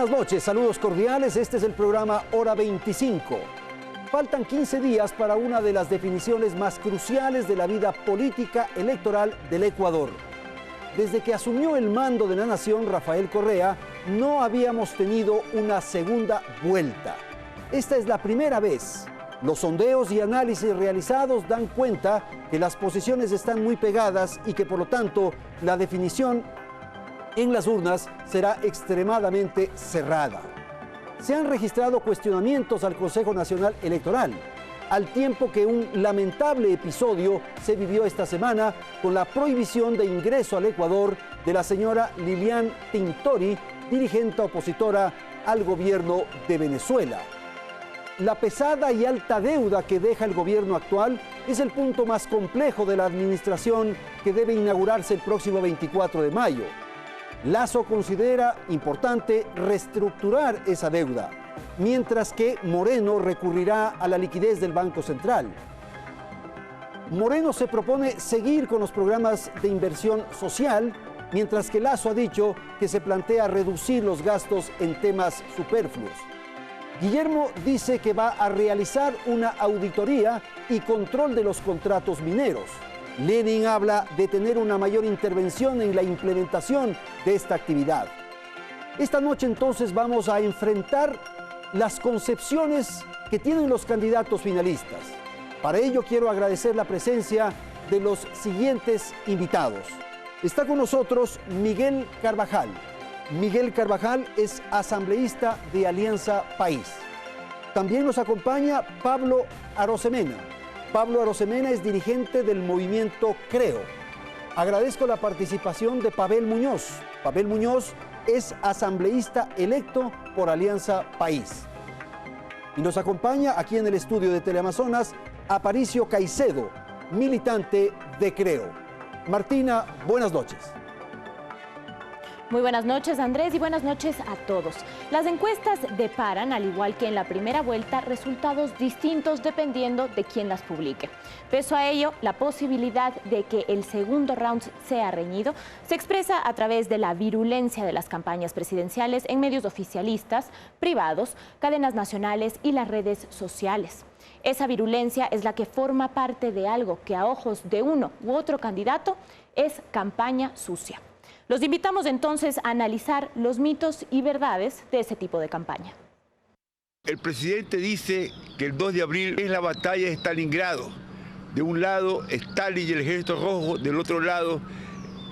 Buenas noches, saludos cordiales. Este es el programa Hora 25. Faltan 15 días para una de las definiciones más cruciales de la vida política electoral del Ecuador. Desde que asumió el mando de la nación Rafael Correa, no habíamos tenido una segunda vuelta. Esta es la primera vez. Los sondeos y análisis realizados dan cuenta que las posiciones están muy pegadas y que por lo tanto la definición en las urnas será extremadamente cerrada. Se han registrado cuestionamientos al Consejo Nacional Electoral, al tiempo que un lamentable episodio se vivió esta semana con la prohibición de ingreso al Ecuador de la señora Lilian Tintori, dirigente opositora al gobierno de Venezuela. La pesada y alta deuda que deja el gobierno actual es el punto más complejo de la administración que debe inaugurarse el próximo 24 de mayo. Lasso considera importante reestructurar esa deuda, mientras que Moreno recurrirá a la liquidez del Banco Central. Moreno se propone seguir con los programas de inversión social, mientras que Lasso ha dicho que se plantea reducir los gastos en temas superfluos. Guillermo dice que va a realizar una auditoría y control de los contratos mineros. Lenin habla de tener una mayor intervención en la implementación de esta actividad. Esta noche entonces vamos a enfrentar las concepciones que tienen los candidatos finalistas. Para ello quiero agradecer la presencia de los siguientes invitados. Está con nosotros Miguel Carvajal. Miguel Carvajal es asambleísta de Alianza País. También nos acompaña Pablo Arosemena. Pablo Arosemena es dirigente del movimiento Creo. Agradezco la participación de Pavel Muñoz. Pavel Muñoz es asambleísta electo por Alianza País. Y nos acompaña aquí en el estudio de Teleamazonas Aparicio Caicedo, militante de Creo. Martina, buenas noches. Muy buenas noches, Andrés, y buenas noches a todos. Las encuestas deparan, al igual que en la primera vuelta, resultados distintos dependiendo de quién las publique. Pese a ello, la posibilidad de que el segundo round sea reñido se expresa a través de la virulencia de las campañas presidenciales en medios oficialistas, privados, cadenas nacionales y las redes sociales. Esa virulencia es la que forma parte de algo que a ojos de uno u otro candidato es campaña sucia. Los invitamos entonces a analizar los mitos y verdades de ese tipo de campaña. El presidente dice que el 2 de abril es la batalla de Stalingrado. De un lado Stalin y el ejército rojo, del otro lado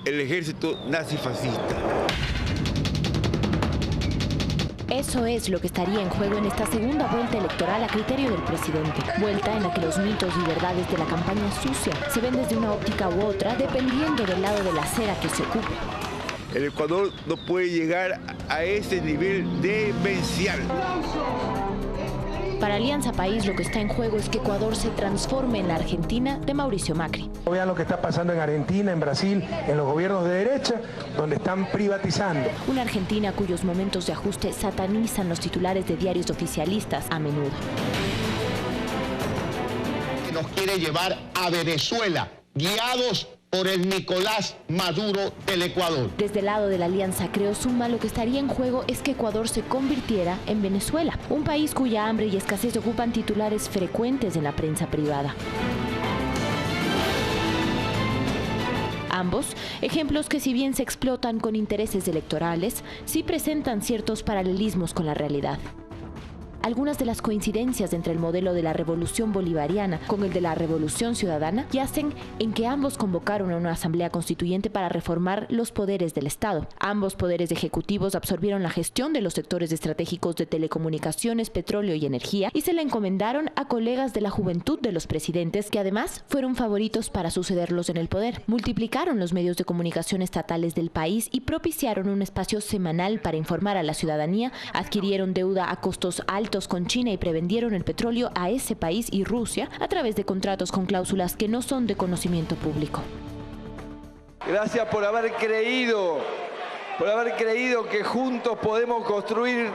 el ejército nazifascista. Eso es lo que estaría en juego en esta segunda vuelta electoral a criterio del presidente. Vuelta en la que los mitos y verdades de la campaña sucia se ven desde una óptica u otra, dependiendo del lado de la acera que se ocupe. El Ecuador no puede llegar a ese nivel demencial. Para Alianza País lo que está en juego es que Ecuador se transforme en la Argentina de Mauricio Macri. Vean lo que está pasando en Argentina, en Brasil, en los gobiernos de derecha, donde están privatizando. Una Argentina cuyos momentos de ajuste satanizan los titulares de diarios oficialistas a menudo. Nos quiere llevar a Venezuela, guiados por el Nicolás Maduro del Ecuador. Desde el lado de la Alianza Creo Suma, lo que estaría en juego es que Ecuador se convirtiera en Venezuela, un país cuya hambre y escasez ocupan titulares frecuentes en la prensa privada. Ambos, ejemplos que si bien se explotan con intereses electorales, sí presentan ciertos paralelismos con la realidad. Algunas de las coincidencias entre el modelo de la revolución bolivariana con el de la revolución ciudadana yacen en que ambos convocaron a una asamblea constituyente para reformar los poderes del Estado. Ambos poderes ejecutivos absorbieron la gestión de los sectores estratégicos de telecomunicaciones, petróleo y energía y se la encomendaron a colegas de la juventud de los presidentes que además fueron favoritos para sucederlos en el poder. Multiplicaron los medios de comunicación estatales del país y propiciaron un espacio semanal para informar a la ciudadanía, adquirieron deuda a costos altos con China y prevendieron el petróleo a ese país y Rusia a través de contratos con cláusulas que no son de conocimiento público. Gracias por haber creído que juntos podemos construir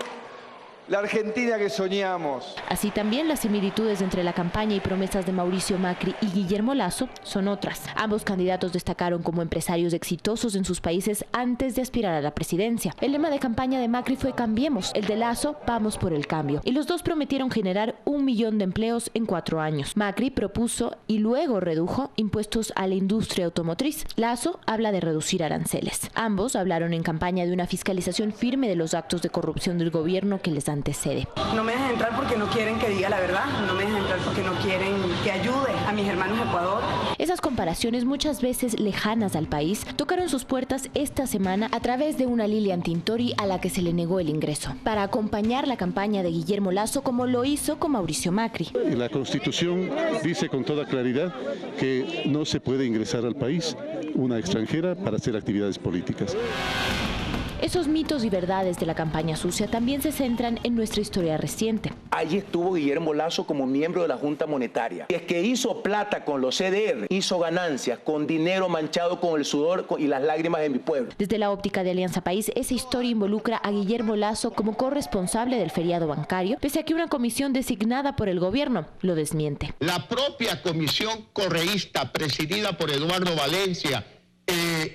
la Argentina que soñamos. Así también las similitudes entre la campaña y promesas de Mauricio Macri y Guillermo Lasso son otras. Ambos candidatos destacaron como empresarios exitosos en sus países antes de aspirar a la presidencia. El lema de campaña de Macri fue Cambiemos, el de Lasso, Vamos por el cambio. Y los dos prometieron generar 1 millón de empleos en 4 años. Macri propuso y luego redujo impuestos a la industria automotriz. Lasso habla de reducir aranceles. Ambos hablaron en campaña de una fiscalización firme de los actos de corrupción del gobierno que les antecede. No me dejan entrar porque no quieren que diga la verdad, no me dejan entrar porque no quieren que ayude a mis hermanos de Ecuador. Esas comparaciones, muchas veces lejanas al país, tocaron sus puertas esta semana a través de una Lilian Tintori a la que se le negó el ingreso, para acompañar la campaña de Guillermo Lasso como lo hizo con Mauricio Macri. La Constitución dice con toda claridad que no se puede ingresar al país una extranjera para hacer actividades políticas. Esos mitos y verdades de la campaña sucia también se centran en nuestra historia reciente. Allí estuvo Guillermo Lasso como miembro de la Junta Monetaria. Y es que hizo plata con los CDR, hizo ganancias con dinero manchado con el sudor y las lágrimas de mi pueblo. Desde la óptica de Alianza País, esa historia involucra a Guillermo Lasso como corresponsable del feriado bancario, pese a que una comisión designada por el gobierno lo desmiente. La propia comisión correísta presidida por Eduardo Valencia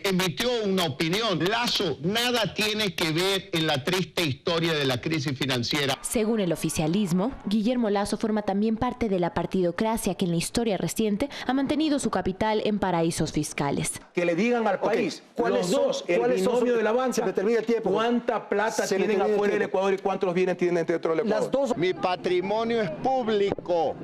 emitió una opinión. Lasso nada tiene que ver en la triste historia de la crisis financiera. Según el oficialismo, Guillermo Lasso forma también parte de la partidocracia que en la historia reciente ha mantenido su capital en paraísos fiscales. Que le digan al país, los dos, el binomio del avance, cuánta plata tienen afuera del Ecuador y cuántos bienes tienen dentro del Ecuador. Las dos. Mi patrimonio es público,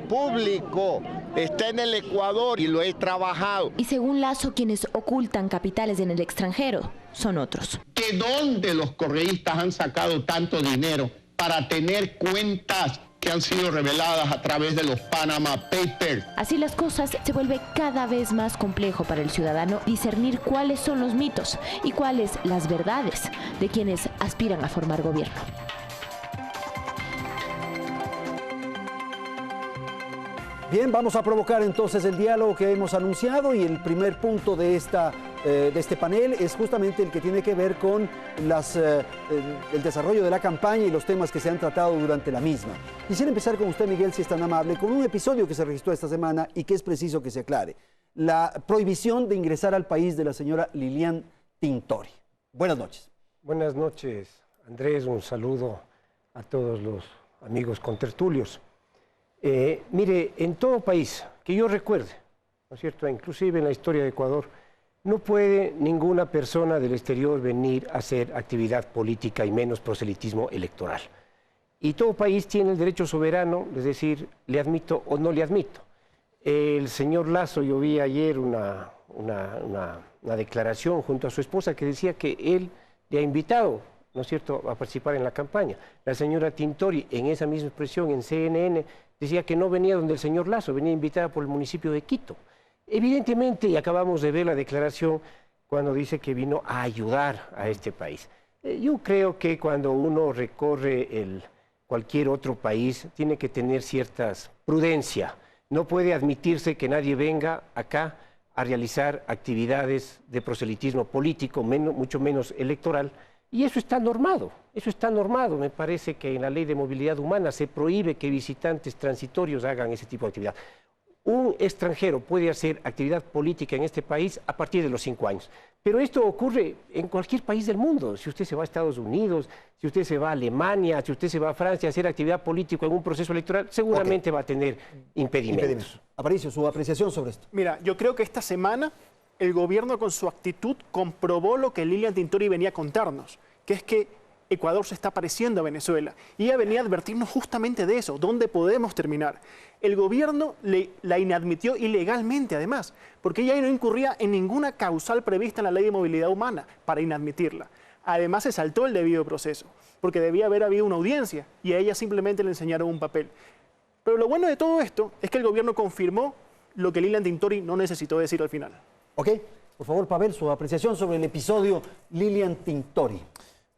está en el Ecuador y lo he trabajado. Y según Lasso, quienes ocultan capitales en el extranjero son otros. ¿De dónde los correístas han sacado tanto dinero para tener cuentas que han sido reveladas a través de los Panama Papers? Así las cosas, se vuelve cada vez más complejo para el ciudadano discernir cuáles son los mitos y cuáles las verdades de quienes aspiran a formar gobierno. Bien, vamos a provocar entonces el diálogo que hemos anunciado y el primer punto de este panel es justamente el que tiene que ver con el desarrollo de la campaña y los temas que se han tratado durante la misma. Quisiera empezar con usted, Miguel, si es tan amable, con un episodio que se registró esta semana y que es preciso que se aclare. La prohibición de ingresar al país de la señora Lilian Tintori. Buenas noches. Buenas noches, Andrés. Un saludo a todos los amigos contertulios. Mire, en todo país que yo recuerde, ¿no es cierto?, inclusive en la historia de Ecuador, no puede ninguna persona del exterior venir a hacer actividad política y menos proselitismo electoral. Y todo país tiene el derecho soberano, es decir, le admito o no le admito. El señor Lasso, yo vi ayer una declaración junto a su esposa que decía que él le ha invitado, ¿no es cierto?, a participar en la campaña. La señora Tintori, en esa misma expresión en CNN, decía que no venía donde el señor Lasso, venía invitada por el municipio de Quito. Evidentemente, y acabamos de ver la declaración cuando dice que vino a ayudar a este país. Yo creo que cuando uno recorre cualquier otro país, tiene que tener cierta prudencia. No puede admitirse que nadie venga acá a realizar actividades de proselitismo político, mucho menos electoral, y eso está normado, Me parece que en la Ley de Movilidad Humana se prohíbe que visitantes transitorios hagan ese tipo de actividad. Un extranjero puede hacer actividad política en este país a partir de los 5 años. Pero esto ocurre en cualquier país del mundo. Si usted se va a Estados Unidos, si usted se va a Alemania, si usted se va a Francia a hacer actividad política en un proceso electoral, seguramente va a tener impedimentos. Aparicio, su apreciación sobre esto. Mira, yo creo que esta semana el gobierno con su actitud comprobó lo que Lilian Tintori venía a contarnos, que es que Ecuador se está pareciendo a Venezuela. Y ella venía a advertirnos justamente de eso, dónde podemos terminar. El gobierno la inadmitió ilegalmente, además, porque ella no incurría en ninguna causal prevista en la Ley de Movilidad Humana para inadmitirla. Además, se saltó el debido proceso, porque debía haber habido una audiencia y a ella simplemente le enseñaron un papel. Pero lo bueno de todo esto es que el gobierno confirmó lo que Lilian Tintori no necesitó decir al final. Ok, por favor, Pavel, su apreciación sobre el episodio Lilian Tintori.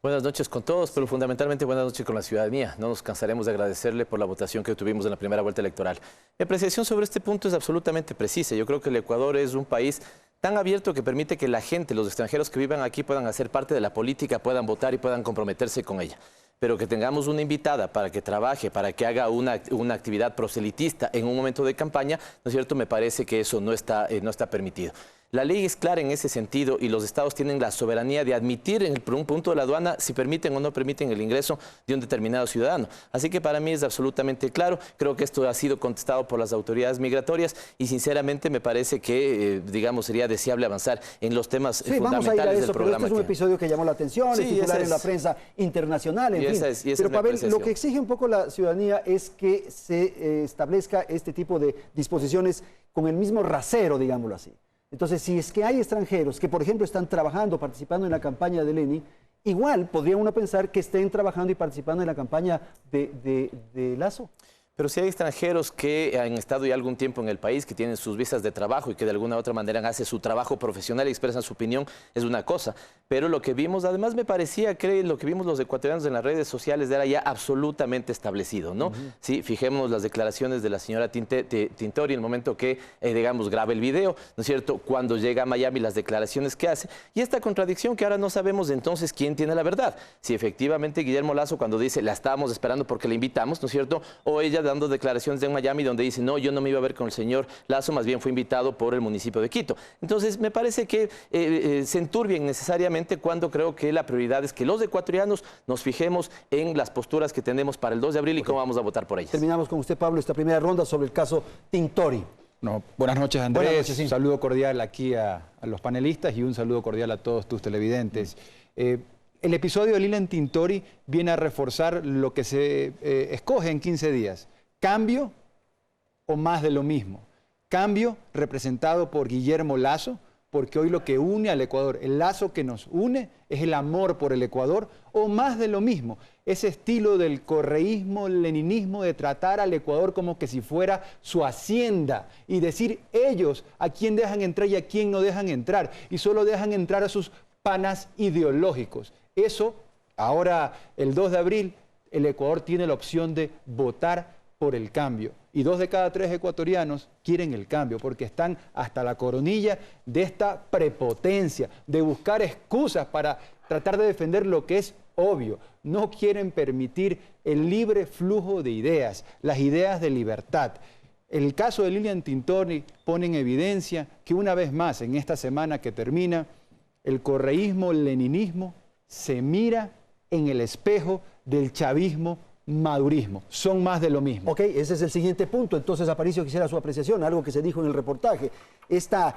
Buenas noches con todos, pero fundamentalmente buenas noches con la ciudadanía. No nos cansaremos de agradecerle por la votación que tuvimos en la primera vuelta electoral. Mi apreciación sobre este punto es absolutamente precisa. Yo creo que el Ecuador es un país tan abierto que permite que la gente, los extranjeros que vivan aquí puedan hacer parte de la política, puedan votar y puedan comprometerse con ella. pero que tengamos una invitada para que trabaje, para que haga una actividad proselitista en un momento de campaña, ¿no es cierto? Me parece que eso no está permitido. La ley es clara en ese sentido y los estados tienen la soberanía de admitir por un punto de la aduana si permiten o no permiten el ingreso de un determinado ciudadano. Así que para mí es absolutamente claro. Creo que esto ha sido contestado por las autoridades migratorias y sinceramente me parece que, digamos, sería deseable avanzar en los temas fundamentales vamos a ir a eso, del programa. Pero este es un episodio que llamó la atención, es titular en la prensa internacional, en fin. Pero Pavel, lo que exige un poco la ciudadanía es que se establezca este tipo de disposiciones con el mismo rasero, digámoslo así. Entonces, si es que hay extranjeros que, por ejemplo, están trabajando, participando en la campaña de Lenin, igual podría uno pensar que estén trabajando y participando en la campaña de Lasso. Pero si hay extranjeros que han estado ya algún tiempo en el país, que tienen sus visas de trabajo y que de alguna u otra manera hacen su trabajo profesional y expresan su opinión, es una cosa. Pero lo que vimos, además me parecía que lo que vimos los ecuatorianos en las redes sociales era ya absolutamente establecido, ¿no? Sí, fijémonos las declaraciones de la señora Tintori en el momento que, digamos, graba el video, ¿no es cierto? Cuando llega a Miami, las declaraciones que hace. Y esta contradicción que ahora no sabemos entonces quién tiene la verdad. Si efectivamente Guillermo Lasso cuando dice, la estábamos esperando porque la invitamos, ¿no es cierto? O ella dando declaraciones en Miami donde dice, no, yo no me iba a ver con el señor Lasso, más bien fue invitado por el municipio de Quito. Entonces, me parece que se enturbia innecesariamente cuando creo que la prioridad es que los ecuatorianos nos fijemos en las posturas que tenemos para el 2 de abril y cómo vamos a votar por ellas. Terminamos con usted, Pablo, esta primera ronda sobre el caso Tintori. No, buenas noches, Andrés. Buenas noches, sí. Un saludo cordial aquí a los panelistas y un saludo cordial a todos tus televidentes. El episodio de Lilian Tintori viene a reforzar lo que se escoge en 15 días. Cambio o más de lo mismo. Cambio representado por Guillermo Lasso, porque hoy lo que une al Ecuador, el lazo que nos une es el amor por el Ecuador, o más de lo mismo, ese estilo del correísmo, leninismo de tratar al Ecuador como que si fuera su hacienda y decir ellos a quién dejan entrar y a quién no dejan entrar, y solo dejan entrar a sus panas ideológicos. Eso, ahora el 2 de abril, el Ecuador tiene la opción de votar por el cambio. Y 2 de cada 3 ecuatorianos quieren el cambio porque están hasta la coronilla de esta prepotencia, de buscar excusas para tratar de defender lo que es obvio. No quieren permitir el libre flujo de ideas, las ideas de libertad. El caso de Lilian Tintori pone en evidencia que una vez más, en esta semana que termina, el correísmo, el leninismo, se mira en el espejo del chavismo, madurismo. Son más de lo mismo. Ok, ese es el siguiente punto. Entonces, Aparicio, quisiera su apreciación, algo que se dijo en el reportaje. Esta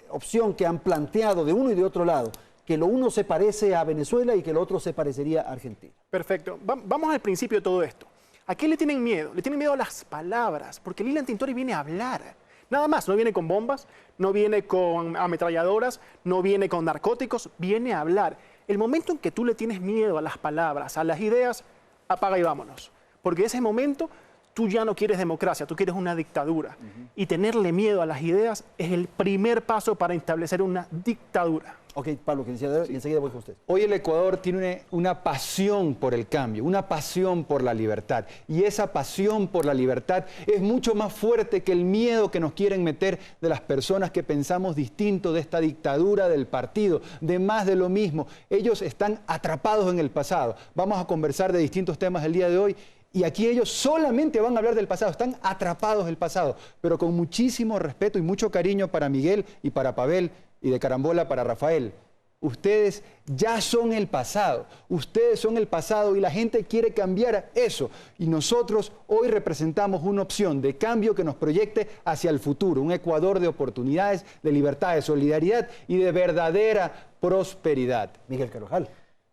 opción que han planteado de uno y de otro lado, que lo uno se parece a Venezuela y que lo otro se parecería a Argentina. Perfecto. Vamos al principio de todo esto. ¿A qué le tienen miedo? Le tienen miedo a las palabras, porque Lilian Tintori viene a hablar. Nada más, no viene con bombas, no viene con ametralladoras, no viene con narcóticos, viene a hablar. El momento en que tú le tienes miedo a las palabras, a las ideas, apaga y vámonos. Porque ese momento tú ya no quieres democracia, tú quieres una dictadura. Y tenerle miedo a las ideas es el primer paso para establecer una dictadura. Ok, Pablo, que enseguida voy con usted. Hoy el Ecuador tiene una pasión por el cambio, una pasión por la libertad. Y esa pasión por la libertad es mucho más fuerte que el miedo que nos quieren meter de las personas que pensamos distinto de esta dictadura del partido, de más de lo mismo. Ellos están atrapados en el pasado. Vamos a conversar de distintos temas el día de hoy. Y aquí ellos solamente van a hablar del pasado, están atrapados del pasado, pero con muchísimo respeto y mucho cariño para Miguel y para Pavel y de carambola para Rafael. Ustedes ya son el pasado, ustedes son el pasado y la gente quiere cambiar eso. Y nosotros hoy representamos una opción de cambio que nos proyecte hacia el futuro, un Ecuador de oportunidades, de libertad, de solidaridad y de verdadera prosperidad. Miguel Carvajal.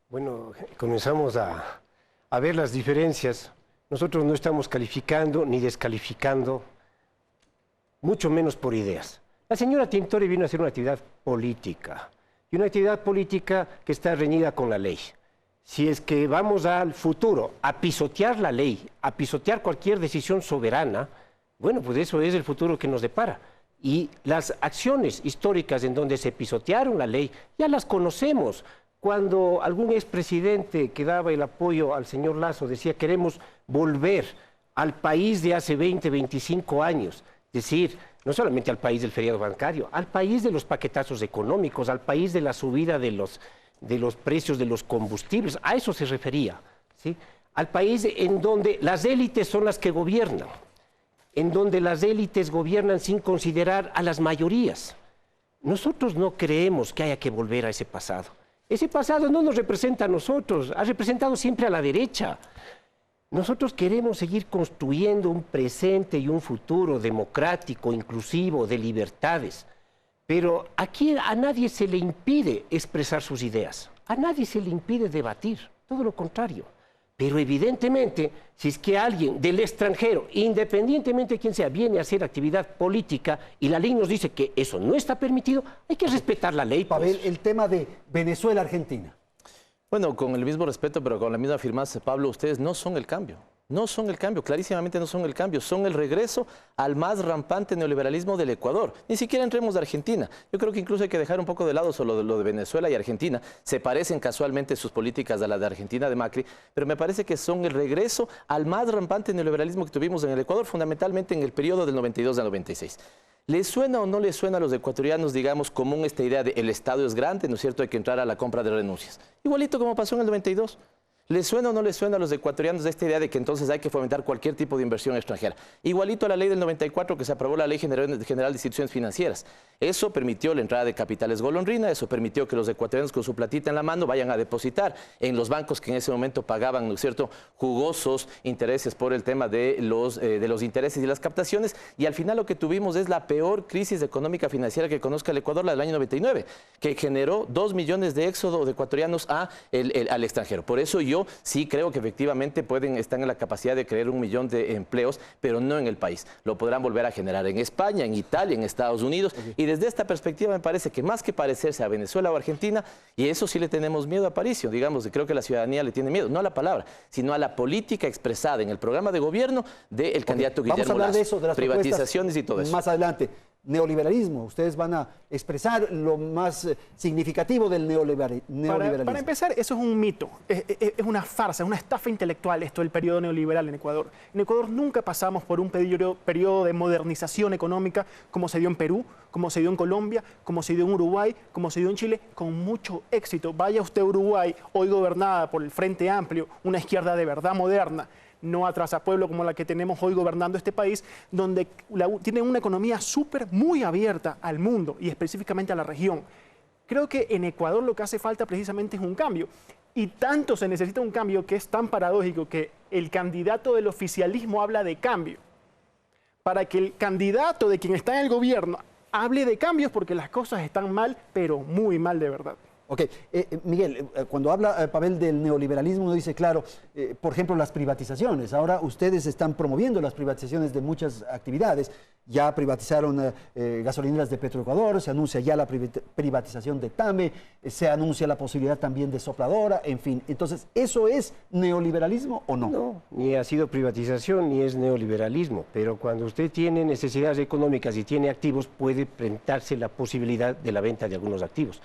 Bueno, comenzamos a ver las diferencias. Nosotros no estamos calificando ni descalificando, mucho menos por ideas. La señora Tintori vino a hacer una actividad política, y una actividad política que está reñida con la ley. Si es que vamos al futuro a pisotear la ley, a pisotear cualquier decisión soberana, bueno, pues eso es el futuro que nos depara. Y las acciones históricas en donde se pisotearon la ley, ya las conocemos. Cuando algún expresidente que daba el apoyo al señor Lasso decía queremos volver al país de hace 20, 25 años, es decir, no solamente al país del feriado bancario, al país de los paquetazos económicos, al país de la subida de de los precios de los combustibles, a eso se refería, ¿sí? Al país en donde las élites son las que gobiernan, en donde las élites gobiernan sin considerar a las mayorías. Nosotros no creemos que haya que volver a ese pasado. Ese pasado no nos representa a nosotros, ha representado siempre a la derecha. Nosotros queremos seguir construyendo un presente y un futuro democrático, inclusivo, de libertades. Pero aquí a nadie se le impide expresar sus ideas, a nadie se le impide debatir, todo lo contrario. Pero evidentemente, si es que alguien del extranjero, independientemente de quién sea, viene a hacer actividad política y la ley nos dice que eso no está permitido, hay que respetar la ley. Pavel, el tema de Venezuela-Argentina. Bueno, con el mismo respeto, pero con la misma afirmación, Pablo, ustedes no son el cambio. No son el cambio, clarísimamente no son el cambio, son el regreso al más rampante neoliberalismo del Ecuador. Ni siquiera entremos de Argentina. Yo creo que incluso hay que dejar un poco de lado solo lo de Venezuela y Argentina. Se parecen casualmente sus políticas a las de Argentina de Macri, pero me parece que son el regreso al más rampante neoliberalismo que tuvimos en el Ecuador, fundamentalmente en el periodo del 92 al 96. ¿Les suena o no les suena a los ecuatorianos, digamos, común esta idea de el Estado es grande, ¿no es cierto?, hay que entrar a la compra de renuncias? Igualito como pasó en el 92. ¿Les suena o no les suena a los ecuatorianos esta idea de que entonces hay que fomentar cualquier tipo de inversión extranjera? Igualito a la ley del 94 que se aprobó, la Ley General de Instituciones Financieras. Eso permitió la entrada de capitales golondrina, eso permitió que los ecuatorianos con su platita en la mano vayan a depositar en los bancos que en ese momento pagaban, ¿no es cierto?, jugosos intereses por el tema de los intereses y las captaciones, y al final lo que tuvimos es la peor crisis económica financiera que conozca el Ecuador, la del año 99, que generó 2 millones de éxodo de ecuatorianos al extranjero. Por eso yo sí creo que efectivamente están en la capacidad de crear 1 millón de empleos, pero no en el país. Lo podrán volver a generar en España, en Italia, en Estados Unidos. Y desde esta perspectiva me parece que más que parecerse a Venezuela o Argentina, y eso sí le tenemos miedo a Aparicio, digamos, creo que la ciudadanía le tiene miedo, no a la palabra, sino a la política expresada en el programa de gobierno del candidato Guillermo Lasso. Vamos a hablar de eso, de las privatizaciones y todo eso. Más adelante. Neoliberalismo, ustedes van a expresar lo más significativo del neoliberalismo. Para empezar, eso es un mito, es una farsa, es una estafa intelectual esto del periodo neoliberal en Ecuador. En Ecuador nunca pasamos por un periodo de modernización económica como se dio en Perú, como se dio en Colombia, como se dio en Uruguay, como se dio en Chile, con mucho éxito. Vaya usted a Uruguay, hoy gobernada por el Frente Amplio, una izquierda de verdad moderna, no atrasapueblo como la que tenemos hoy gobernando este país, donde tiene una economía muy abierta al mundo y específicamente a la región. Creo que en Ecuador lo que hace falta precisamente es un cambio. Y tanto se necesita un cambio que es tan paradójico que el candidato del oficialismo habla de cambio. Para que el candidato de quien está en el gobierno hable de cambios porque las cosas están mal, pero muy mal de verdad. Ok, Miguel, cuando habla Pavel del neoliberalismo, uno dice, claro, por ejemplo, las privatizaciones. Ahora ustedes están promoviendo las privatizaciones de muchas actividades. Ya privatizaron gasolineras de Petroecuador, se anuncia ya la privatización de TAME, se anuncia la posibilidad también de Sopladora, en fin. Entonces, ¿eso es neoliberalismo o no? No, ni ha sido privatización ni es neoliberalismo, pero cuando usted tiene necesidades económicas y tiene activos, puede presentarse la posibilidad de la venta de algunos activos,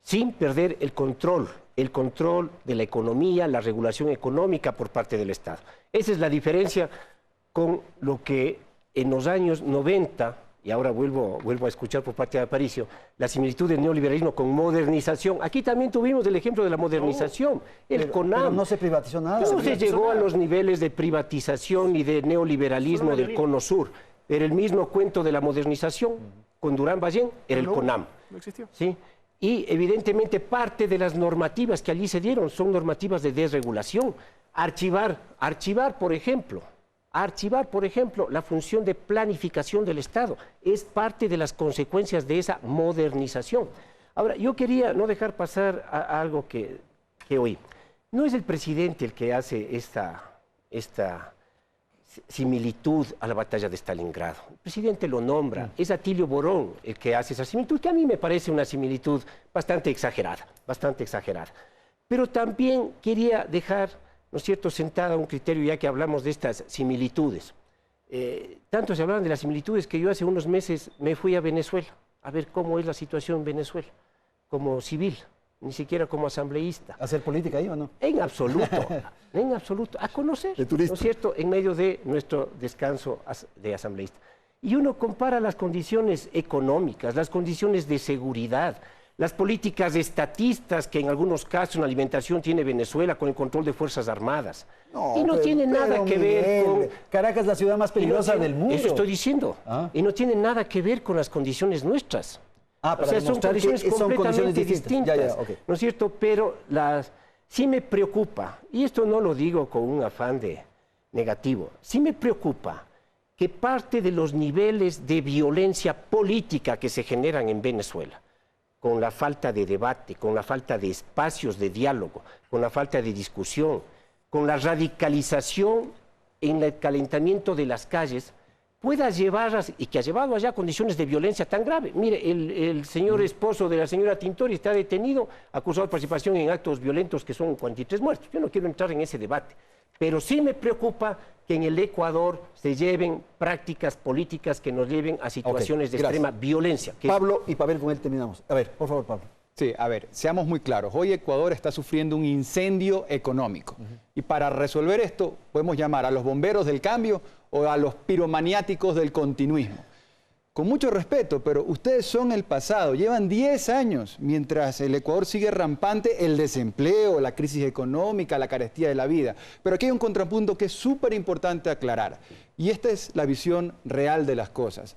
sin perder el control de la economía, la regulación económica por parte del Estado. Esa es la diferencia con lo que en los años 90, y ahora vuelvo a escuchar por parte de Aparicio, la similitud del neoliberalismo con modernización. Aquí también tuvimos el ejemplo de la modernización, el CONAM. Pero no se privatizó nada. No se llegó a los niveles de privatización y de neoliberalismo del Cono Sur. Era el mismo cuento de la modernización con Durán Ballén, era el CONAM. No existió. ¿Sí? Y evidentemente parte de las normativas que allí se dieron son normativas de desregulación. Archivar, por ejemplo, la función de planificación del Estado es parte de las consecuencias de esa modernización. Ahora, yo quería no dejar pasar a algo que oí. No es el presidente el que hace esta similitud a la batalla de Stalingrado. El presidente lo nombra, es Atilio Borón el que hace esa similitud, que a mí me parece una similitud bastante exagerada. Pero también quería dejar, ¿no es cierto?, sentada un criterio, ya que hablamos de estas similitudes. Tanto se hablaban de las similitudes que yo hace unos meses me fui a Venezuela, a ver cómo es la situación en Venezuela, como civil, ni siquiera como asambleísta. ¿Hacer política ahí o no? En absoluto, a conocer, ¿no es cierto?, en medio de nuestro descanso de asambleísta. Y uno compara las condiciones económicas, las condiciones de seguridad, las políticas estatistas que en algunos casos en alimentación tiene Venezuela con el control de Fuerzas Armadas. Y no tiene nada que ver con... Caracas es la ciudad más peligrosa del mundo. Eso estoy diciendo. Y no tiene nada que ver con las condiciones nuestras. Para son condiciones completamente distintas. ¿No es cierto? Pero sí me preocupa, y esto no lo digo con un afán negativo, sí me preocupa que parte de los niveles de violencia política que se generan en Venezuela, con la falta de debate, con la falta de espacios de diálogo, con la falta de discusión, con la radicalización en el calentamiento de las calles, pueda llevar, y que ha llevado allá a condiciones de violencia tan grave. Mire, el señor esposo de la señora Tintori está detenido, acusado de participación en actos violentos que son 43 muertos. Yo no quiero entrar en ese debate, pero sí me preocupa que en el Ecuador se lleven prácticas políticas que nos lleven a situaciones de extrema violencia. Pablo y Pavel, con él terminamos. A ver, por favor, Pablo. Sí, a ver, seamos muy claros. Hoy Ecuador está sufriendo un incendio económico. Y para resolver esto podemos llamar a los bomberos del cambio o a los piromaniáticos del continuismo. Con mucho respeto, pero ustedes son el pasado. Llevan 10 años mientras el Ecuador sigue rampante el desempleo, la crisis económica, la carestía de la vida. Pero aquí hay un contrapunto que es súper importante aclarar. Y esta es la visión real de las cosas.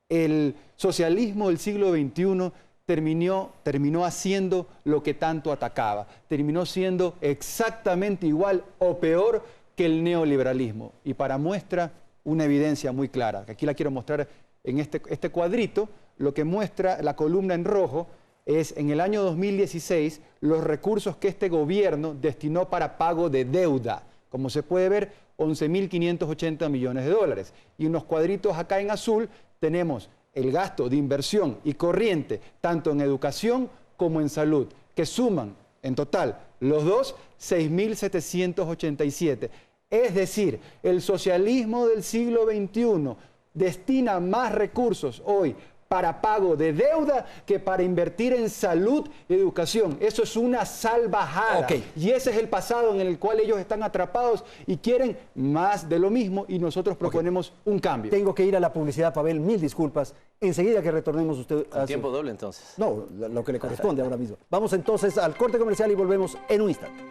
El socialismo del siglo XXI terminó haciendo lo que tanto atacaba. Terminó siendo exactamente igual o peor que el neoliberalismo. Y para muestra, una evidencia muy clara, que aquí la quiero mostrar en este cuadrito. Lo que muestra la columna en rojo es en el año 2016 los recursos que este gobierno destinó para pago de deuda. Como se puede ver, 11.580 millones de dólares. Y unos cuadritos acá en azul tenemos el gasto de inversión y corriente, tanto en educación como en salud, que suman en total los dos 6.787. Es decir, el socialismo del siglo XXI destina más recursos hoy para pago de deuda que para invertir en salud y educación. Eso es una salvajada. Y ese es el pasado en el cual ellos están atrapados y quieren más de lo mismo, y nosotros proponemos un cambio. Tengo que ir a la publicidad, Pavel, mil disculpas. Enseguida que retornemos usted... ¿Con tiempo doble entonces? No, lo que le corresponde ahora mismo. Vamos entonces al corte comercial y volvemos en un instante.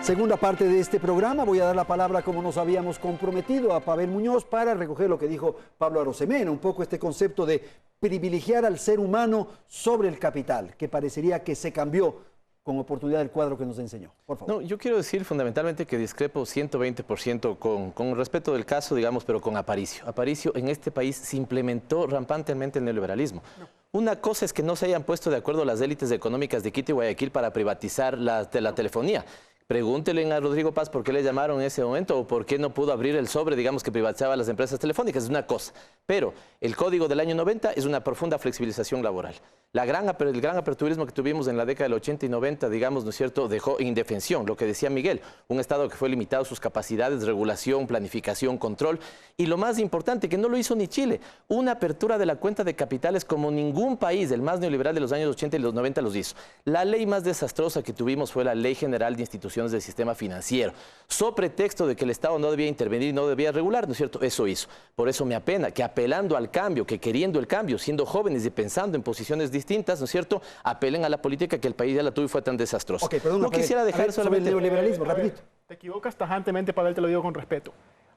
Segunda parte de este programa, voy a dar la palabra, como nos habíamos comprometido, a Pavel Muñoz para recoger lo que dijo Pablo Arosemena, un poco este concepto de privilegiar al ser humano sobre el capital, que parecería que se cambió con oportunidad del cuadro que nos enseñó. Por favor. No, yo quiero decir fundamentalmente que discrepo 120% con respecto del caso, digamos, pero con Aparicio. Aparicio, en este país se implementó rampantemente el neoliberalismo. Una cosa es que no se hayan puesto de acuerdo las élites económicas de Quito y Guayaquil para privatizar la telefonía. Pregúntenle a Rodrigo Paz por qué le llamaron en ese momento o por qué no pudo abrir el sobre, digamos, que privatizaba las empresas telefónicas. Es una cosa. Pero el código del año 90 es una profunda flexibilización laboral. El gran aperturismo que tuvimos en la década del 80 y 90, digamos, ¿no es cierto?, dejó indefensión, lo que decía Miguel, un Estado que fue limitado a sus capacidades, regulación, planificación, control, y lo más importante, que no lo hizo ni Chile, una apertura de la cuenta de capitales como ningún país, el más neoliberal de los años 80 y los 90 los hizo. La ley más desastrosa que tuvimos fue la Ley General de Instituciones del Sistema Financiero, so pretexto de que el Estado no debía intervenir, no debía regular, ¿no es cierto? Eso hizo. Por eso me apena que apelando al cambio, que queriendo el cambio, siendo jóvenes y pensando en posiciones distintas, ¿no es cierto?, apelen a la política que el país ya la tuvo y fue tan desastrosa. No quisiera dejar solamente... sobre el neoliberalismo, rapidito. Te equivocas tajantemente, Pavel, te lo digo con respeto.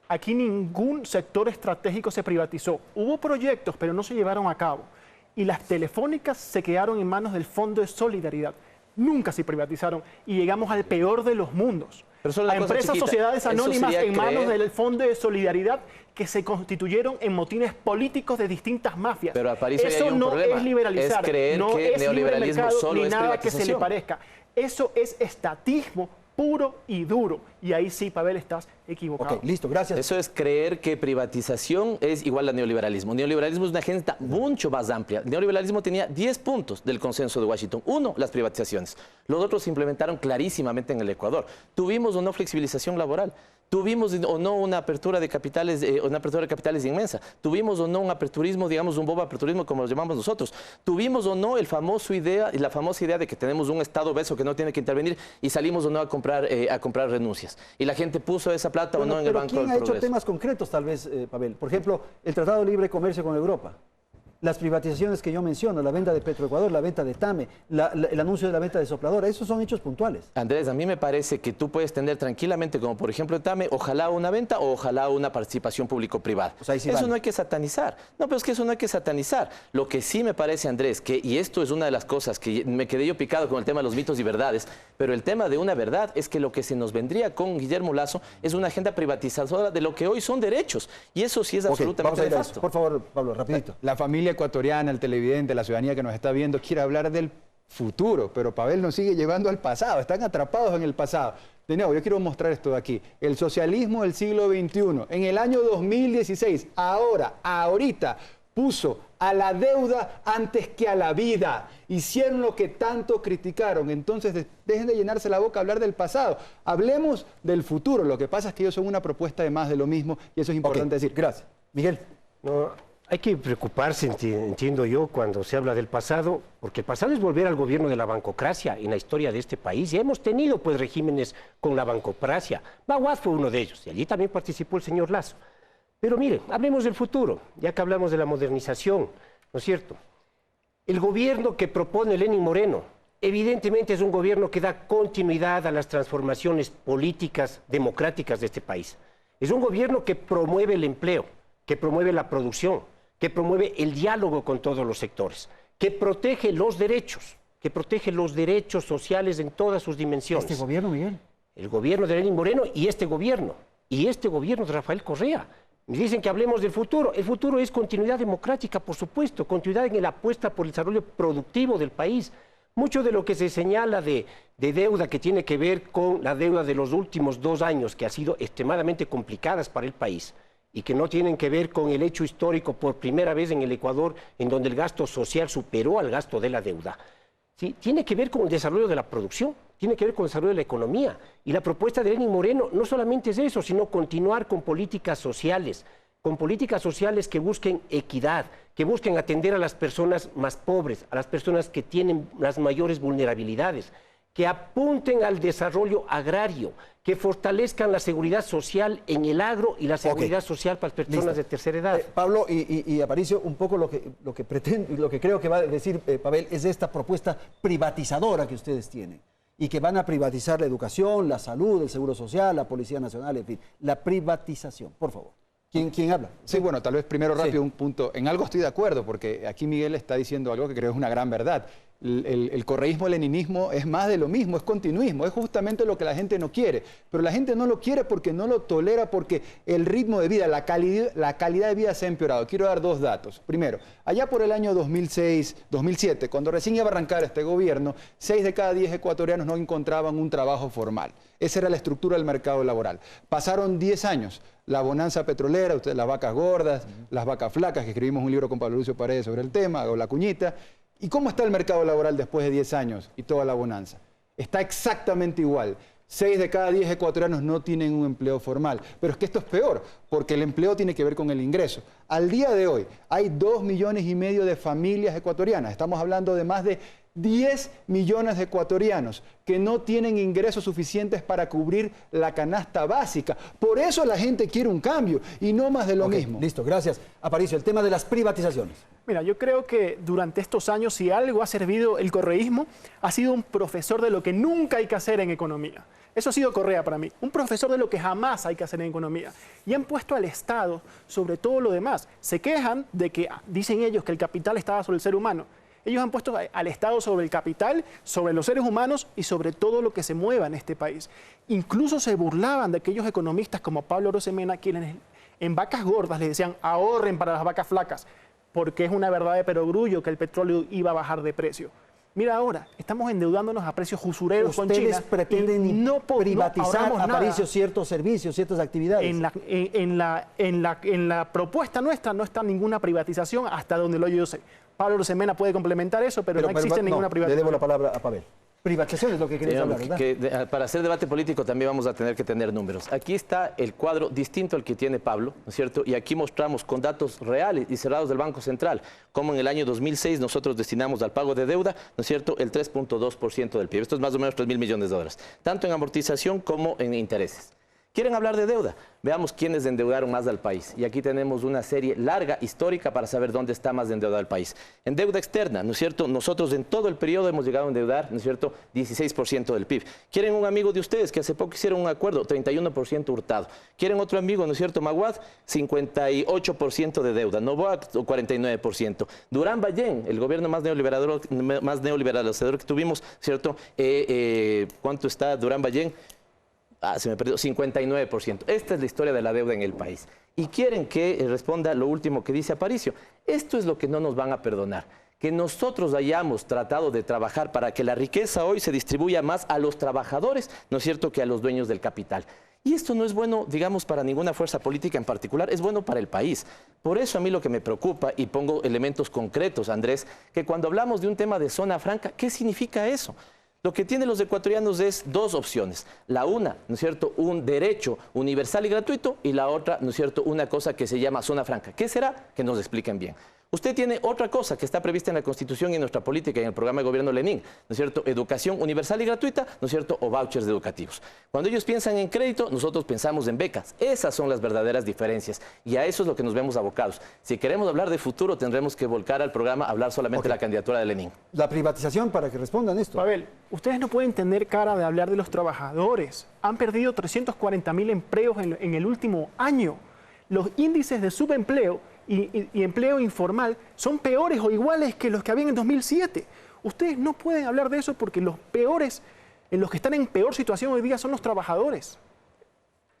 Aquí ningún sector estratégico se privatizó. Hubo proyectos, pero no se llevaron a cabo. Y las telefónicas se quedaron en manos del Fondo de Solidaridad. Nunca se privatizaron y llegamos al peor de los mundos. A empresas, sociedades anónimas en manos del Fondo de Solidaridad que se constituyeron en motines políticos de distintas mafias. Pero Aparicio, eso no es liberalizar, es creer no que es neoliberalismo libre mercado, solo ni es nada que se le privatización. parezca. Eso es estatismo puro y duro. Y ahí sí, Pavel, estás equivocado. Ok, listo, gracias. Eso es creer que privatización es igual a neoliberalismo. Neoliberalismo es una agenda mucho más amplia. El neoliberalismo tenía 10 puntos del consenso de Washington. Uno, las privatizaciones. Los otros se implementaron clarísimamente en el Ecuador. Tuvimos una flexibilización laboral. Tuvimos o no una apertura de capitales inmensa. Tuvimos o no un aperturismo, digamos, un bobo aperturismo como lo llamamos nosotros. Tuvimos o no la famosa idea de que tenemos un Estado obeso que no tiene que intervenir y salimos o no a comprar renuncias. Y la gente puso esa plata o no en el Banco del Progreso. ¿Quién ha hecho temas concretos, tal vez, Pavel? Por ejemplo, el Tratado de Libre Comercio con Europa. Las privatizaciones que yo menciono, la venta de Petroecuador, la venta de TAME, el anuncio de la venta de Sopladora, esos son hechos puntuales. Andrés, a mí me parece que tú puedes tener tranquilamente, como por ejemplo TAME, ojalá una venta o ojalá una participación público-privada. O sea, sí eso no hay que satanizar. No, pero es que eso no hay que satanizar. Lo que sí me parece, Andrés, y esto es una de las cosas que me quedé yo picado con el tema de los mitos y verdades, pero el tema de una verdad es que lo que se nos vendría con Guillermo Lasso es una agenda privatizadora de lo que hoy son derechos. Y eso sí es absolutamente nefasto. Por favor, Pablo, rapidito. La familia ecuatoriana, el televidente, la ciudadanía que nos está viendo quiere hablar del futuro, pero Pavel nos sigue llevando al pasado, están atrapados en el pasado. De nuevo, yo quiero mostrar esto de aquí. El socialismo del siglo XXI, en el año 2016, ahorita, puso a la deuda antes que a la vida. Hicieron lo que tanto criticaron. Entonces, dejen de llenarse la boca a hablar del pasado. Hablemos del futuro. Lo que pasa es que ellos son una propuesta de más de lo mismo y eso es importante decir. Gracias. Miguel. No, hay que preocuparse, entiendo yo, cuando se habla del pasado, porque el pasado es volver al gobierno de la bancocracia en la historia de este país. Ya hemos tenido pues regímenes con la bancocracia. Baguás fue uno de ellos y allí también participó el señor Lasso. Pero mire, hablemos del futuro, ya que hablamos de la modernización, ¿no es cierto? El gobierno que propone Lenín Moreno, evidentemente es un gobierno que da continuidad a las transformaciones políticas democráticas de este país. Es un gobierno que promueve el empleo, que promueve la producción, que promueve el diálogo con todos los sectores, que protege los derechos sociales en todas sus dimensiones. ¿Este gobierno, Miguel? El gobierno de Lenín Moreno y este gobierno de Rafael Correa. Me dicen que hablemos del futuro. El futuro es continuidad democrática, por supuesto, continuidad en la apuesta por el desarrollo productivo del país. Mucho de lo que se señala de deuda que tiene que ver con la deuda de los últimos 2 años, que ha sido extremadamente complicadas para el país, y que no tienen que ver con el hecho histórico por primera vez en el Ecuador, en donde el gasto social superó al gasto de la deuda. ¿Sí? Tiene que ver con el desarrollo de la producción, tiene que ver con el desarrollo de la economía. Y la propuesta de Lenín Moreno no solamente es eso, sino continuar con políticas sociales que busquen equidad, que busquen atender a las personas más pobres, a las personas que tienen las mayores vulnerabilidades, que apunten al desarrollo agrario, que fortalezcan la seguridad social en el agro y la seguridad social para las personas de tercera edad. Pablo y Aparicio, un poco lo que pretende, lo que creo que va a decir Pavel es esta propuesta privatizadora que ustedes tienen y que van a privatizar la educación, la salud, el seguro social, la Policía Nacional, en fin, la privatización. Por favor. ¿Quién habla? Sí, bueno, tal vez primero rápido un punto. En algo estoy de acuerdo, porque aquí Miguel está diciendo algo que creo es una gran verdad. El correísmo, el leninismo es más de lo mismo, es continuismo, es justamente lo que la gente no quiere. Pero la gente no lo quiere porque no lo tolera, porque el ritmo de vida, la calidad de vida se ha empeorado. Quiero dar 2 datos. Primero, allá por el año 2006, 2007, cuando recién iba a arrancar este gobierno, 6 de cada 10 ecuatorianos no encontraban un trabajo formal. Esa era la estructura del mercado laboral. Pasaron 10 años. La bonanza petrolera, las vacas gordas, las vacas flacas, que escribimos un libro con Pablo Lucio Paredes sobre el tema, o la cuñita. ¿Y cómo está el mercado laboral después de 10 años y toda la bonanza? Está exactamente igual. 6 de cada 10 ecuatorianos no tienen un empleo formal. Pero es que esto es peor, porque el empleo tiene que ver con el ingreso. Al día de hoy hay 2,5 millones de familias ecuatorianas. Estamos hablando de más de 10 millones de ecuatorianos que no tienen ingresos suficientes para cubrir la canasta básica. Por eso la gente quiere un cambio y no más de lo mismo. Listo, gracias. Aparicio, el tema de las privatizaciones. Mira, yo creo que durante estos años, si algo ha servido el correísmo, ha sido un profesor de lo que nunca hay que hacer en economía. Eso ha sido Correa para mí, un profesor de lo que jamás hay que hacer en economía. Y han puesto al Estado sobre todo lo demás. Se quejan de que, dicen ellos, que el capital estaba sobre el ser humano. Ellos han puesto al Estado sobre el capital, sobre los seres humanos y sobre todo lo que se mueva en este país. Incluso se burlaban de aquellos economistas como Pablo Rosemena, quienes en vacas gordas les decían ahorren para las vacas flacas, porque es una verdad de perogrullo que el petróleo iba a bajar de precio. Mira ahora, estamos endeudándonos a precios usureros con China. Ustedes pretenden privatizar, Aparicio, ciertos servicios, ciertas actividades. En la propuesta nuestra no está ninguna privatización hasta donde lo yo sé. Pablo Rosemena puede complementar eso, pero no existe ninguna privatización. Le debo la palabra a Pavel. Privatización es lo que queremos hablar, ¿verdad? Para hacer debate político también vamos a tener que tener números. Aquí está el cuadro distinto al que tiene Pablo, ¿no es cierto? Y aquí mostramos con datos reales y cerrados del Banco Central, como en el año 2006 nosotros destinamos al pago de deuda, ¿no es cierto?, el 3.2% del PIB. Esto es más o menos 3.000 millones de dólares, tanto en amortización como en intereses. ¿Quieren hablar de deuda? Veamos quiénes endeudaron más al país. Y aquí tenemos una serie larga, histórica, para saber dónde está más endeudado el país. En deuda externa, ¿no es cierto? Nosotros en todo el periodo hemos llegado a endeudar, ¿no es cierto?, 16% del PIB. ¿Quieren un amigo de ustedes que hace poco hicieron un acuerdo? 31% Hurtado. ¿Quieren otro amigo, ¿no es cierto?, Maguad? 58% de deuda. Novoa, 49%. Durán Ballén, el gobierno más neoliberalizador que tuvimos, ¿cierto? ¿Cuánto está Durán Ballén? Se me perdió, 59%. Esta es la historia de la deuda en el país. Y quieren que responda lo último que dice Aparicio. Esto es lo que no nos van a perdonar. Que nosotros hayamos tratado de trabajar para que la riqueza hoy se distribuya más a los trabajadores, ¿no es cierto?, que a los dueños del capital. Y esto no es bueno, digamos, para ninguna fuerza política en particular, es bueno para el país. Por eso a mí lo que me preocupa, y pongo elementos concretos, Andrés, que cuando hablamos de un tema de zona franca, ¿qué significa eso? Lo que tienen los ecuatorianos es dos opciones. La una, ¿no es cierto?, un derecho universal y gratuito, y la otra, ¿no es cierto?, una cosa que se llama zona franca. ¿Qué será? Que nos expliquen bien. Usted tiene otra cosa que está prevista en la Constitución y en nuestra política y en el programa de gobierno Lenin, ¿no es cierto?, educación universal y gratuita, ¿no es cierto?, o vouchers educativos. Cuando ellos piensan en crédito, nosotros pensamos en becas. Esas son las verdaderas diferencias y a eso es lo que nos vemos abocados. Si queremos hablar de futuro, tendremos que volcar al programa a hablar solamente de la candidatura de Lenin. La privatización, para que respondan esto. Pavel, ustedes no pueden tener cara de hablar de los trabajadores. Han perdido 340.000 empleos en el último año. Los índices de subempleo y empleo informal son peores o iguales que los que habían en 2007. Ustedes no pueden hablar de eso porque los peores, los que están en peor situación hoy día son los trabajadores.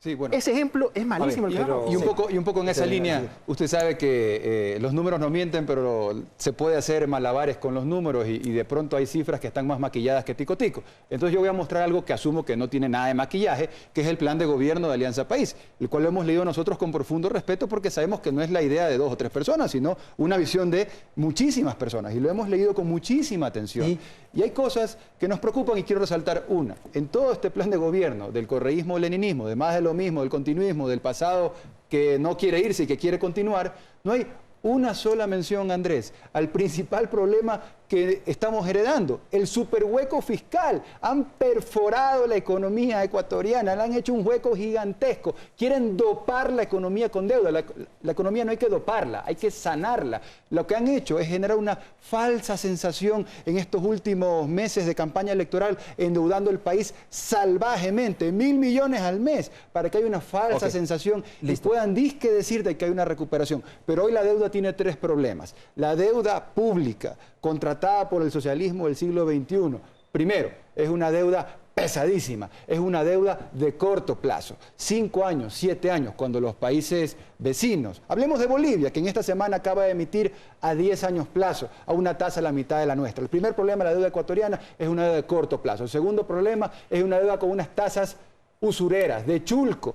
Sí, bueno. Ese ejemplo es malísimo. Y un poco en esa línea, usted sabe que los números no mienten, pero se puede hacer malabares con los números y de pronto hay cifras que están más maquilladas que tico tico. Entonces yo voy a mostrar algo que asumo que no tiene nada de maquillaje, que es el plan de gobierno de Alianza País, el cual lo hemos leído nosotros con profundo respeto porque sabemos que no es la idea de 2 o 3 personas, sino una visión de muchísimas personas y lo hemos leído con muchísima atención. Y hay cosas que nos preocupan y quiero resaltar una. En todo este plan de gobierno del correísmo-leninismo, de más de lo mismo, del continuismo, del pasado que no quiere irse y que quiere continuar, no hay una sola mención, Andrés, al principal problema que estamos heredando, el superhueco fiscal. Han perforado la economía ecuatoriana, le han hecho un hueco gigantesco. Quieren dopar la economía con deuda. La economía no hay que doparla, hay que sanarla. Lo que han hecho es generar una falsa sensación en estos últimos meses de campaña electoral, endeudando el país salvajemente, 1.000 millones al mes, para que haya una falsa sensación y puedan disque decir de que hay una recuperación. Pero hoy la deuda tiene 3 problemas. La deuda pública, contratada por el socialismo del siglo XXI. Primero, es una deuda pesadísima, es una deuda de corto plazo, 5 años, 7 años, cuando los países vecinos, hablemos de Bolivia, que en esta semana acaba de emitir a 10 años plazo, a una tasa a la mitad de la nuestra. El primer problema de la deuda ecuatoriana es una deuda de corto plazo. El segundo problema es una deuda con unas tasas usureras, de chulco.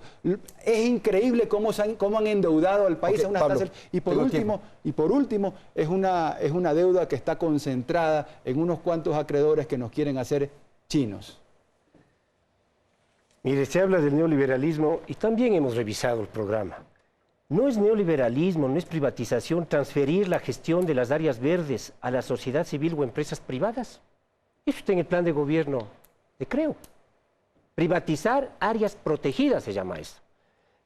Es increíble cómo han endeudado al país a unas tasas. Y por último, es una deuda que está concentrada en unos cuantos acreedores que nos quieren hacer chinos. Mire, se habla del neoliberalismo y también hemos revisado el programa. No es neoliberalismo, no es privatización transferir la gestión de las áreas verdes a la sociedad civil o empresas privadas. Eso está en el plan de gobierno de Creo. Privatizar áreas protegidas se llama esto.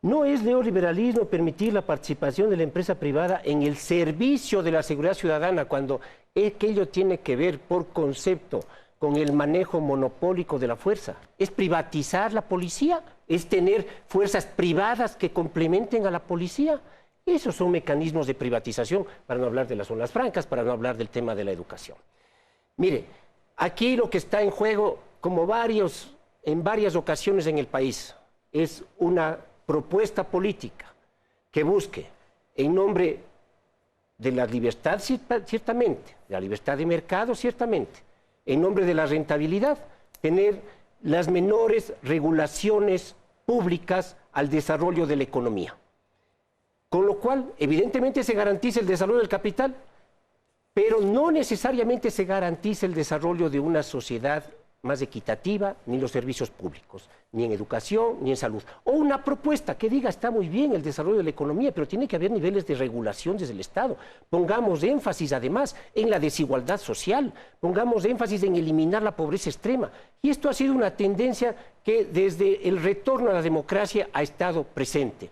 No es neoliberalismo permitir la participación de la empresa privada en el servicio de la seguridad ciudadana cuando aquello tiene que ver por concepto con el manejo monopólico de la fuerza. Es privatizar la policía, es tener fuerzas privadas que complementen a la policía. Esos son mecanismos de privatización, para no hablar de las zonas francas, para no hablar del tema de la educación. Mire, aquí lo que está en juego, como en varias ocasiones en el país, es una propuesta política que busque, en nombre de la libertad ciertamente, de la libertad de mercado ciertamente, en nombre de la rentabilidad, tener las menores regulaciones públicas al desarrollo de la economía. Con lo cual, evidentemente se garantiza el desarrollo del capital, pero no necesariamente se garantiza el desarrollo de una sociedad más equitativa, ni los servicios públicos, ni en educación, ni en salud. O una propuesta que diga, está muy bien el desarrollo de la economía, pero tiene que haber niveles de regulación desde el Estado. Pongamos énfasis, además, en la desigualdad social, pongamos énfasis en eliminar la pobreza extrema. Y esto ha sido una tendencia que desde el retorno a la democracia ha estado presente.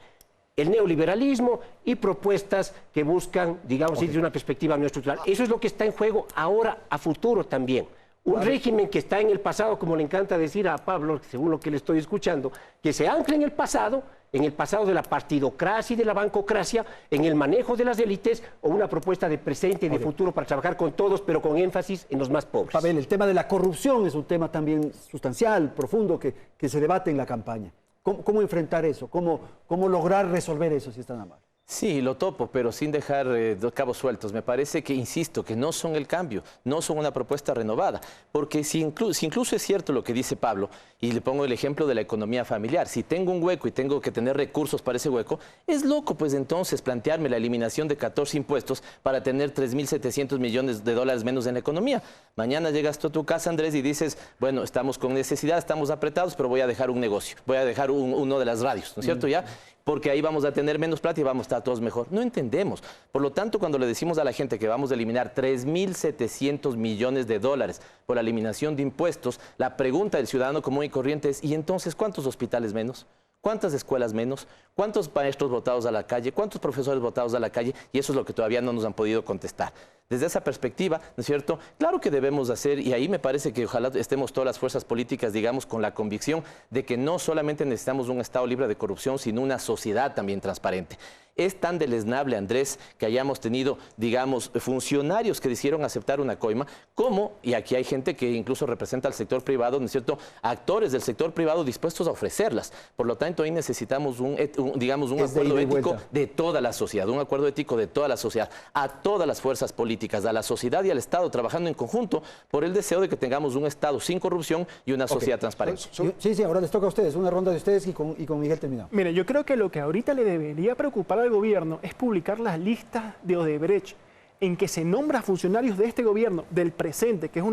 El neoliberalismo y propuestas que buscan, digamos, desde una perspectiva neoestructural. Eso es lo que está en juego ahora, a futuro también. Un régimen que está en el pasado, como le encanta decir a Pablo, según lo que le estoy escuchando, que se ancla en el pasado de la partidocracia y de la bancocracia, en el manejo de las élites, o una propuesta de presente y de futuro para trabajar con todos, pero con énfasis en los más pobres. Pavel, el tema de la corrupción es un tema también sustancial, profundo, que se debate en la campaña. ¿Cómo enfrentar eso? ¿Cómo lograr resolver eso, si es tan amable? Sí, lo topo, pero sin dejar cabos sueltos. Me parece que, insisto, que no son el cambio, no son una propuesta renovada. Porque si incluso es cierto lo que dice Pablo, y le pongo el ejemplo de la economía familiar, si tengo un hueco y tengo que tener recursos para ese hueco, es loco pues entonces plantearme la eliminación de 14 impuestos para tener 3.700 millones de dólares menos en la economía. Mañana llegas tú a tu casa, Andrés, y dices, bueno, estamos con necesidad, estamos apretados, pero voy a dejar un negocio, voy a dejar uno de las radios, ¿no es cierto? ¿Ya? Porque ahí vamos a tener menos plata y vamos a estar todos mejor. No entendemos. Por lo tanto, cuando le decimos a la gente que vamos a eliminar 3.700 millones de dólares por la eliminación de impuestos, la pregunta del ciudadano común y corriente es, ¿y entonces cuántos hospitales menos? ¿Cuántas escuelas menos? ¿Cuántos maestros botados a la calle? ¿Cuántos profesores botados a la calle? Y eso es lo que todavía no nos han podido contestar. Desde esa perspectiva, ¿no es cierto? Claro que debemos hacer, y ahí me parece que ojalá estemos todas las fuerzas políticas, digamos, con la convicción de que no solamente necesitamos un Estado libre de corrupción, sino una sociedad también transparente. Es tan deleznable, Andrés, que hayamos tenido, digamos, funcionarios que decidieron aceptar una coima, como, y aquí hay gente que incluso representa al sector privado, ¿no es cierto?, actores del sector privado dispuestos a ofrecerlas. Por lo tanto, ahí necesitamos un acuerdo ético de toda la sociedad, un acuerdo ético de toda la sociedad, a todas las fuerzas políticas, a la sociedad y al Estado, trabajando en conjunto por el deseo de que tengamos un Estado sin corrupción y una sociedad transparente. Sí, ahora les toca a ustedes, una ronda de ustedes y con Miguel terminamos. Mire, yo creo que lo que ahorita le debería preocupar al gobierno es publicar las listas de Odebrecht en que se nombra funcionarios de este gobierno, del presente, que es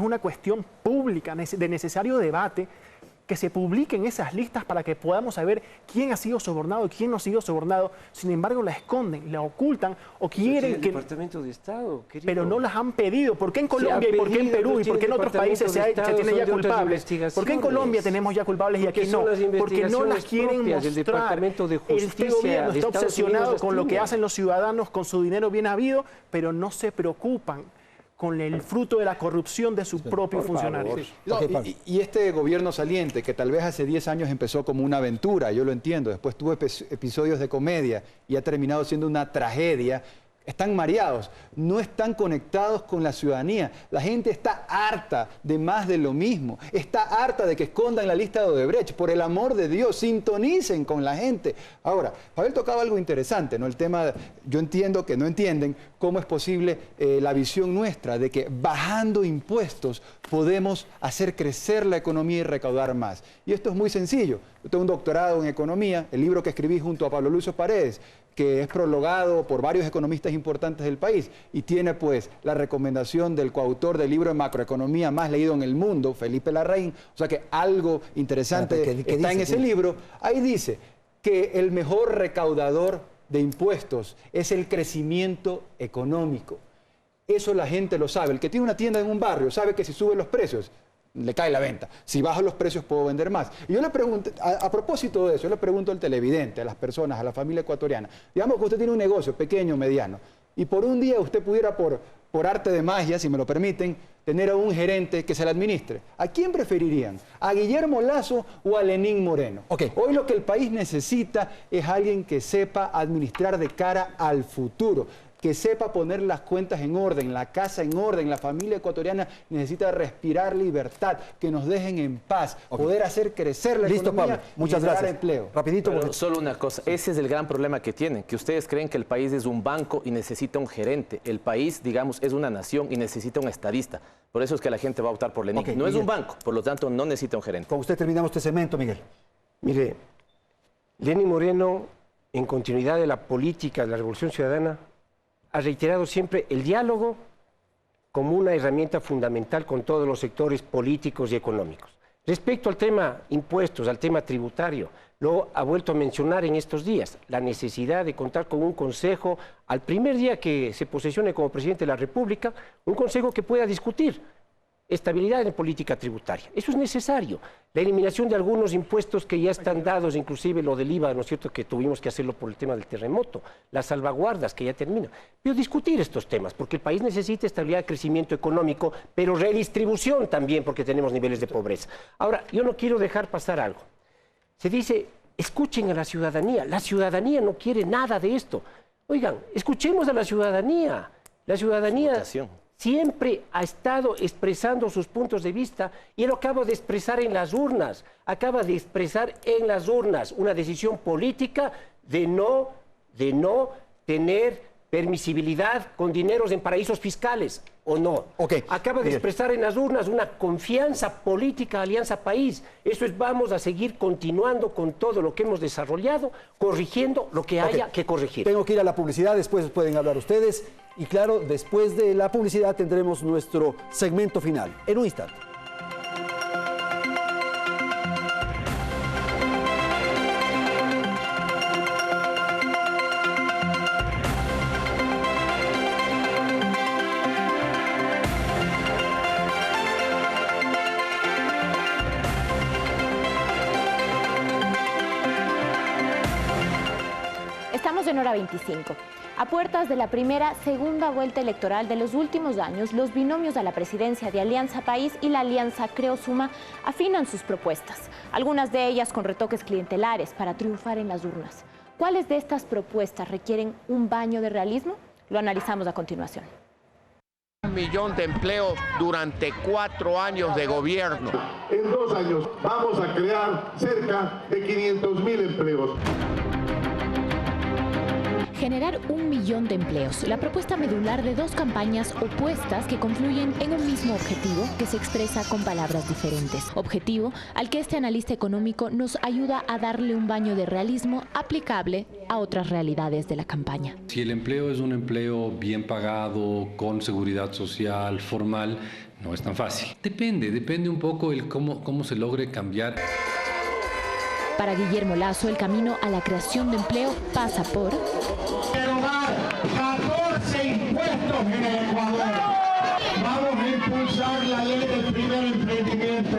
una cuestión pública, de necesario debate, que se publiquen esas listas para que podamos saber quién ha sido sobornado y quién no ha sido sobornado. Sin embargo, la esconden, la ocultan o quieren que... Departamento de Estado, querido. Pero no las han pedido. ¿Por qué en Colombia y por qué en Perú y por qué en otros países se tiene ya culpables? ¿Por qué en Colombia tenemos ya culpables y aquí no? Porque no las quieren mostrar. Este gobierno está obsesionado con lo que hacen los ciudadanos con su dinero bien habido, pero no se preocupan con el fruto de la corrupción de sus propios funcionarios. No, y este gobierno saliente, que tal vez hace 10 años empezó como una aventura, yo lo entiendo, después tuvo episodios de comedia y ha terminado siendo una tragedia, están mareados, no están conectados con la ciudadanía. La gente está harta de más de lo mismo, está harta de que escondan la lista de Odebrecht. Por el amor de Dios, sintonicen con la gente. Ahora, Pavel tocaba algo interesante, ¿no? El tema, yo entiendo que no entienden cómo es posible la visión nuestra de que bajando impuestos podemos hacer crecer la economía y recaudar más. Y esto es muy sencillo. Yo tengo un doctorado en economía, el libro que escribí junto a Pablo Lucio Paredes, que es prologado por varios economistas importantes del país y tiene pues la recomendación del coautor del libro de macroeconomía más leído en el mundo, Felipe Larraín. O sea que algo interesante está en ese libro. Ahí dice que el mejor recaudador de impuestos es el crecimiento económico. Eso la gente lo sabe. El que tiene una tienda en un barrio sabe que si sube los precios, le cae la venta. Si bajo los precios puedo vender más. Y yo le pregunto, a propósito de eso, yo le pregunto al televidente, a las personas, a la familia ecuatoriana, digamos que usted tiene un negocio pequeño, mediano, y por un día usted pudiera, por arte de magia, si me lo permiten, tener a un gerente que se la administre. ¿A quién preferirían? ¿A Guillermo Lasso o a Lenín Moreno? Hoy lo que el país necesita es alguien que sepa administrar de cara al futuro, que sepa poner las cuentas en orden, la casa en orden. La familia ecuatoriana necesita respirar libertad, que nos dejen en paz, poder hacer crecer la economía. Pablo. Muchas gracias. Empleo. Rapidito. Pero solo una cosa, ese es el gran problema que tienen, que ustedes creen que el país es un banco y necesita un gerente. El país, digamos, es una nación y necesita un estadista. Por eso es que la gente va a optar por Lenín. No Miguel. Es un banco, por lo tanto no necesita un gerente. Con usted terminamos este segmento, Miguel. Mire, Lenín Moreno, en continuidad de la política de la Revolución Ciudadana, ha reiterado siempre el diálogo como una herramienta fundamental con todos los sectores políticos y económicos. Respecto al tema impuestos, al tema tributario, lo ha vuelto a mencionar en estos días, la necesidad de contar con un consejo al primer día que se posesione como presidente de la República, un consejo que pueda discutir estabilidad en política tributaria. Eso es necesario. La eliminación de algunos impuestos que ya están dados, inclusive lo del IVA, ¿no es cierto?, que tuvimos que hacerlo por el tema del terremoto, las salvaguardas que ya terminan. Pero discutir estos temas, porque el país necesita estabilidad, crecimiento económico, pero redistribución también, porque tenemos niveles de pobreza. Ahora, yo no quiero dejar pasar algo. Se dice, escuchen a la ciudadanía no quiere nada de esto. Oigan, escuchemos a la ciudadanía. La ciudadanía siempre ha estado expresando sus puntos de vista y lo acaba de expresar en las urnas. Acaba de expresar en las urnas una decisión política de no tener permisibilidad con dineros en paraísos fiscales, ¿o no? Acaba de expresar en las urnas una confianza política, Alianza País. Eso es, vamos a seguir continuando con todo lo que hemos desarrollado, corrigiendo lo que haya que corregir. Tengo que ir a la publicidad, después pueden hablar ustedes. Y claro, después de la publicidad tendremos nuestro segmento final. En un instante. Estamos en Hora 25. A puertas de la segunda vuelta electoral de los últimos años, los binomios a la presidencia de Alianza País y la Alianza Creo Suma afinan sus propuestas, algunas de ellas con retoques clientelares para triunfar en las urnas. ¿Cuáles de estas propuestas requieren un baño de realismo? Lo analizamos a continuación. 1 millón de empleos durante 4 años de gobierno. En 2 años vamos a crear cerca de 500.000 empleos. Generar 1 millón de empleos, la propuesta medular de dos campañas opuestas que confluyen en un mismo objetivo que se expresa con palabras diferentes. Objetivo al que este analista económico nos ayuda a darle un baño de realismo aplicable a otras realidades de la campaña. Si el empleo es un empleo bien pagado, con seguridad social, formal, no es tan fácil. Depende un poco el cómo se logre cambiar. Para Guillermo Lasso, el camino a la creación de empleo pasa por derogar 14 impuestos en el Ecuador. Vamos a impulsar la ley del primer emprendimiento.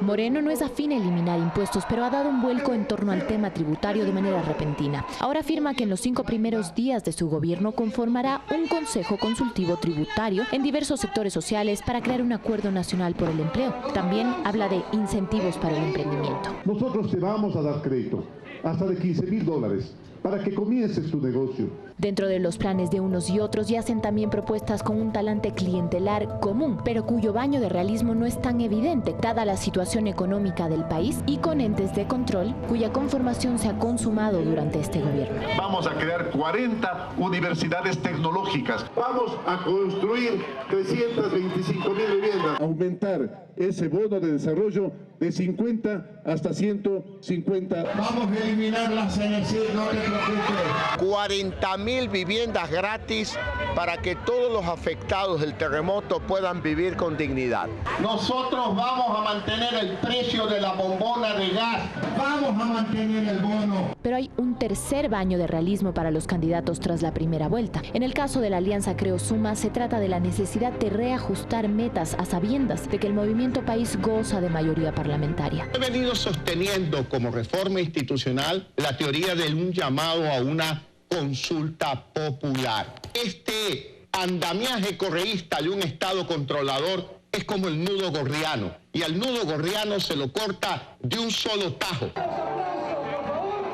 Moreno no es afín a eliminar impuestos, pero ha dado un vuelco en torno al tema tributario de manera repentina. Ahora afirma que en los 5 primeros días de su gobierno conformará un consejo consultivo tributario en diversos sectores sociales para crear un acuerdo nacional por el empleo. También habla de incentivos para el emprendimiento. Nosotros te vamos a dar crédito, hasta de $15.000, para que comiences tu negocio. Dentro de los planes de unos y otros yacen también propuestas con un talante clientelar común, pero cuyo baño de realismo no es tan evidente, dada la situación económica del país y con entes de control cuya conformación se ha consumado durante este gobierno. Vamos a crear 40 universidades tecnológicas. Vamos a construir 325.000 viviendas. Aumentar ese bono de desarrollo de 50 hasta 150. Vamos a eliminar las energías, no te preocupes. 40.000 viviendas gratis para que todos los afectados del terremoto puedan vivir con dignidad. Nosotros vamos a mantener el precio de la bombona de gas. Vamos a mantener el bono. Pero hay un tercer baño de realismo para los candidatos tras la primera vuelta. En el caso de la Alianza Creo Suma, se trata de la necesidad de reajustar metas a sabiendas de que el movimiento país goza de mayoría parlamentaria. He venido sosteniendo como reforma institucional la teoría de un llamado a una consulta popular. Este andamiaje correísta de un Estado controlador es como el nudo gordiano, y al nudo gordiano se lo corta de un solo tajo.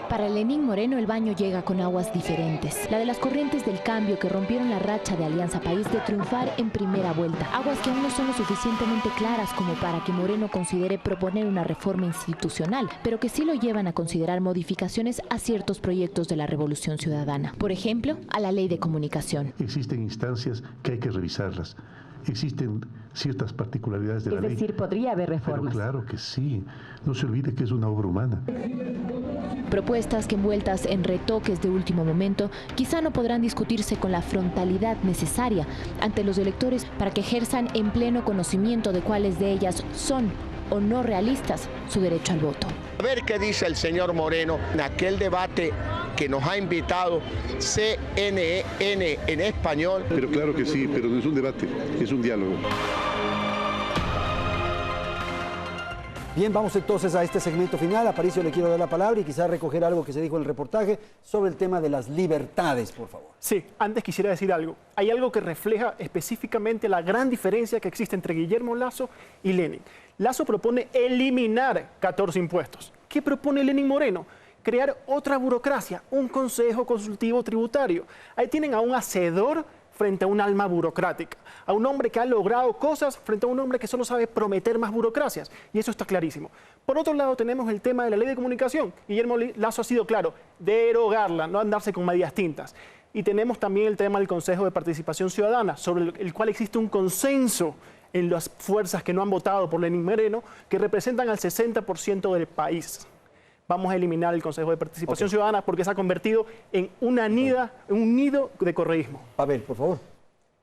Para Lenín Moreno el baño llega con aguas diferentes, la de las corrientes del cambio que rompieron la racha de Alianza País de triunfar en primera vuelta, aguas que aún no son lo suficientemente claras como para que Moreno considere proponer una reforma institucional, pero que sí lo llevan a considerar modificaciones a ciertos proyectos de la Revolución Ciudadana, por ejemplo, a la Ley de Comunicación. Existen instancias que hay que revisarlas. existen ciertas particularidades de la ley. Es decir, podría haber reformas. Pero claro que sí. No se olvide que es una obra humana. Propuestas que envueltas en retoques de último momento quizá no podrán discutirse con la frontalidad necesaria ante los electores para que ejerzan en pleno conocimiento de cuáles de ellas son o no realistas su derecho al voto. A ver qué dice el señor Moreno en aquel debate que nos ha invitado CNN en español. Pero claro que sí, pero no es un debate, es un diálogo. Bien, vamos entonces a este segmento final. Aparicio, le quiero dar la palabra y quizás recoger algo que se dijo en el reportaje sobre el tema de las libertades, por favor. Sí, antes quisiera decir algo. Hay algo que refleja específicamente la gran diferencia que existe entre Guillermo Lasso y Lenin. Lasso propone eliminar 14 impuestos. ¿Qué propone Lenín Moreno? Crear otra burocracia, un consejo consultivo tributario. Ahí tienen a un hacedor frente a un alma burocrática, a un hombre que ha logrado cosas frente a un hombre que solo sabe prometer más burocracias, y eso está clarísimo. Por otro lado tenemos el tema de la ley de comunicación. Guillermo Lasso ha sido claro, derogarla, no andarse con medias tintas. Y tenemos también el tema del Consejo de Participación Ciudadana, sobre el cual existe un consenso en las fuerzas que no han votado por Lenín Moreno, que representan al 60% del país. Vamos a eliminar el Consejo de Participación Ciudadana porque se ha convertido en un nido de correísmo. Pavel, por favor.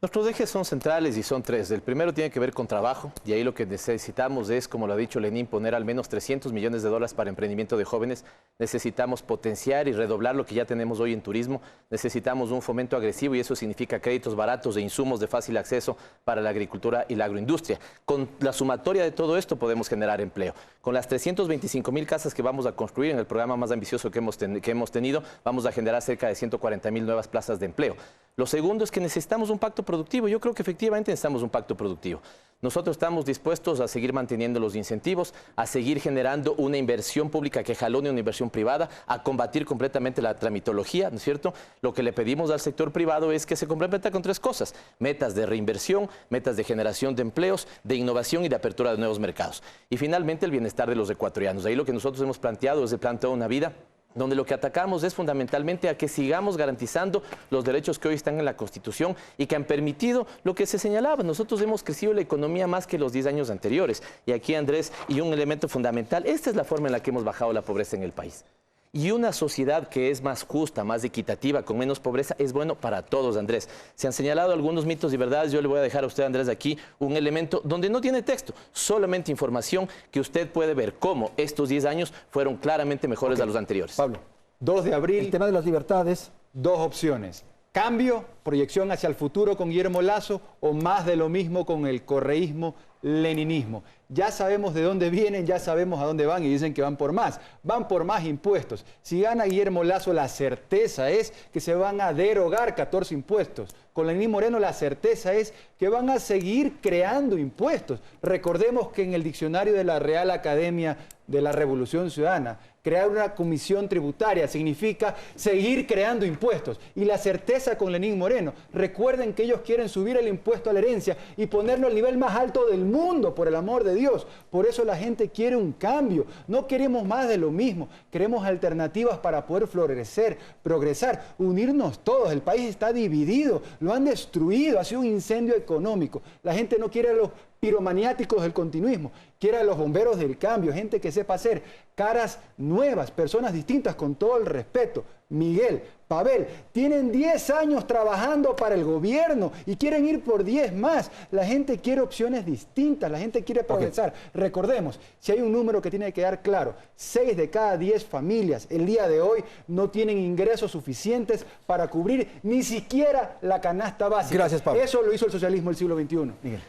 Nuestros ejes son centrales y son tres. El primero tiene que ver con trabajo, y ahí lo que necesitamos es, como lo ha dicho Lenín, poner al menos $300 millones para emprendimiento de jóvenes. Necesitamos potenciar y redoblar lo que ya tenemos hoy en turismo. Necesitamos un fomento agresivo, y eso significa créditos baratos e insumos de fácil acceso para la agricultura y la agroindustria. Con la sumatoria de todo esto podemos generar empleo. Con las 325,000 casas que vamos a construir en el programa más ambicioso que hemos tenido, vamos a generar cerca de 140,000 nuevas plazas de empleo. Lo segundo es que necesitamos un pacto productivo. Yo creo que efectivamente necesitamos un pacto productivo. Nosotros estamos dispuestos a seguir manteniendo los incentivos, a seguir generando una inversión pública que jalone una inversión privada, a combatir completamente la tramitología, ¿no es cierto? Lo que le pedimos al sector privado es que se complementa con tres cosas: metas de reinversión, metas de generación de empleos, de innovación y de apertura de nuevos mercados. Y finalmente el bienestar de los ecuatorianos. Ahí lo que nosotros hemos planteado es el plan Toda una Vida, donde lo que atacamos es fundamentalmente a que sigamos garantizando los derechos que hoy están en la Constitución y que han permitido lo que se señalaba. Nosotros hemos crecido la economía más que los 10 años anteriores. Y aquí, Andrés, y un elemento fundamental, esta es la forma en la que hemos bajado la pobreza en el país. Y una sociedad que es más justa, más equitativa, con menos pobreza, es bueno para todos, Andrés. Se han señalado algunos mitos y verdades. Yo le voy a dejar a usted, Andrés, aquí un elemento donde no tiene texto, solamente información que usted puede ver cómo estos 10 años fueron claramente mejores a los anteriores. Pablo, 2 de abril. El tema de las libertades. 2 opciones. Cambio, proyección hacia el futuro con Guillermo Lasso, o más de lo mismo con el correísmo, leninismo. Ya sabemos de dónde vienen, ya sabemos a dónde van, y dicen que van por más impuestos. Si gana Guillermo Lasso, la certeza es que se van a derogar 14 impuestos. Con Lenín Moreno la certeza es que van a seguir creando impuestos. Recordemos que en el diccionario de la Real Academia de la Revolución Ciudadana, crear una comisión tributaria significa seguir creando impuestos. Y la certeza con Lenín Moreno, recuerden que ellos quieren subir el impuesto a la herencia y ponerlo al nivel más alto del mundo, por el amor de Dios. Por eso la gente quiere un cambio. No queremos más de lo mismo. Queremos alternativas para poder florecer, progresar, unirnos todos. El país está dividido, lo han destruido, ha sido un incendio económico. La gente no quiere a los piromaniáticos del continuismo, quiere a los bomberos del cambio, gente que sepa hacer caras nuevas, personas distintas, con todo el respeto. Miguel, Pavel, tienen 10 años trabajando para el gobierno y quieren ir por 10 más. La gente quiere opciones distintas, la gente quiere progresar. Recordemos, si hay un número que tiene que quedar claro, 6 de cada 10 familias el día de hoy no tienen ingresos suficientes para cubrir ni siquiera la canasta básica. Gracias, Pablo. Eso lo hizo el socialismo del siglo XXI. Miguel.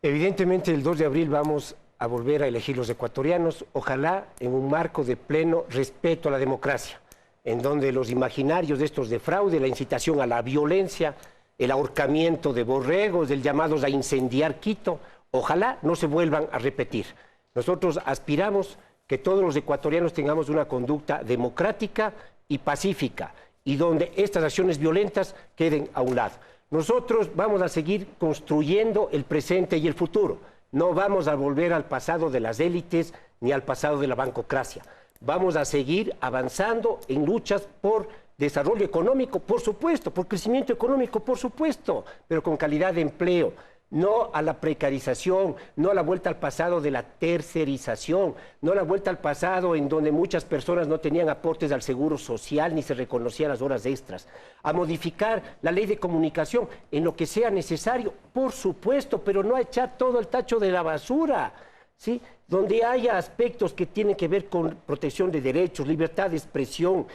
Evidentemente, el 2 de abril vamos a volver a elegir los ecuatorianos, ojalá en un marco de pleno respeto a la democracia, en donde los imaginarios de estos de fraude, la incitación a la violencia, el ahorcamiento de borregos, del llamados a incendiar Quito, ojalá no se vuelvan a repetir. Nosotros aspiramos que todos los ecuatorianos tengamos una conducta democrática y pacífica, y donde estas acciones violentas queden a un lado. Nosotros vamos a seguir construyendo el presente y el futuro. No vamos a volver al pasado de las élites ni al pasado de la bancocracia. Vamos a seguir avanzando en luchas por desarrollo económico, por supuesto, por crecimiento económico, por supuesto, pero con calidad de empleo, no a la precarización, no a la vuelta al pasado de la tercerización, no a la vuelta al pasado en donde muchas personas no tenían aportes al seguro social ni se reconocían las horas extras, a modificar la ley de comunicación en lo que sea necesario, por supuesto, pero no a echar todo el tacho de la basura, ¿sí? Donde haya aspectos que tienen que ver con protección de derechos, libertad de expresión,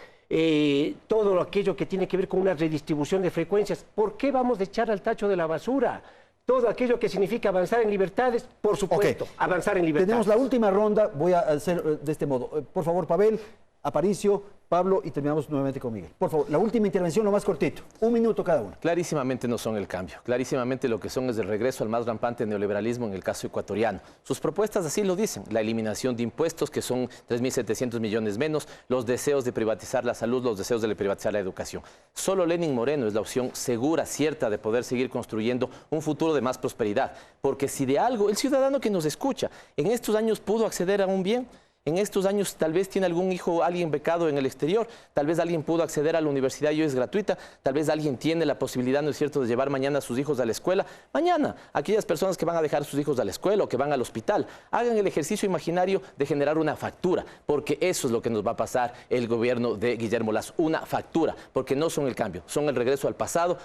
todo aquello que tiene que ver con una redistribución de frecuencias. ¿Por qué vamos a echar al tacho de la basura todo aquello que significa avanzar en libertades? Por supuesto, avanzar en libertades. Tenemos la última ronda, voy a hacer de este modo. Por favor, Pavel, Aparicio, Pablo, y terminamos nuevamente con Miguel. Por favor, la última intervención, lo más cortito. 1 minuto cada uno. Clarísimamente no son el cambio. Clarísimamente lo que son es el regreso al más rampante neoliberalismo en el caso ecuatoriano. Sus propuestas así lo dicen. La eliminación de impuestos, que son 3.700 millones menos, los deseos de privatizar la salud, los deseos de privatizar la educación. Solo Lenín Moreno es la opción segura, cierta, de poder seguir construyendo un futuro de más prosperidad. Porque si de algo, el ciudadano que nos escucha, en estos años pudo acceder a un bien, en estos años tal vez tiene algún hijo, alguien becado en el exterior, tal vez alguien pudo acceder a la universidad y hoy es gratuita, tal vez alguien tiene la posibilidad, ¿no es cierto?, de llevar mañana a sus hijos a la escuela. Mañana, aquellas personas que van a dejar a sus hijos a la escuela o que van al hospital, hagan el ejercicio imaginario de generar una factura, porque eso es lo que nos va a pasar el gobierno de Guillermo Lasso, una factura, porque no son el cambio, son el regreso al pasado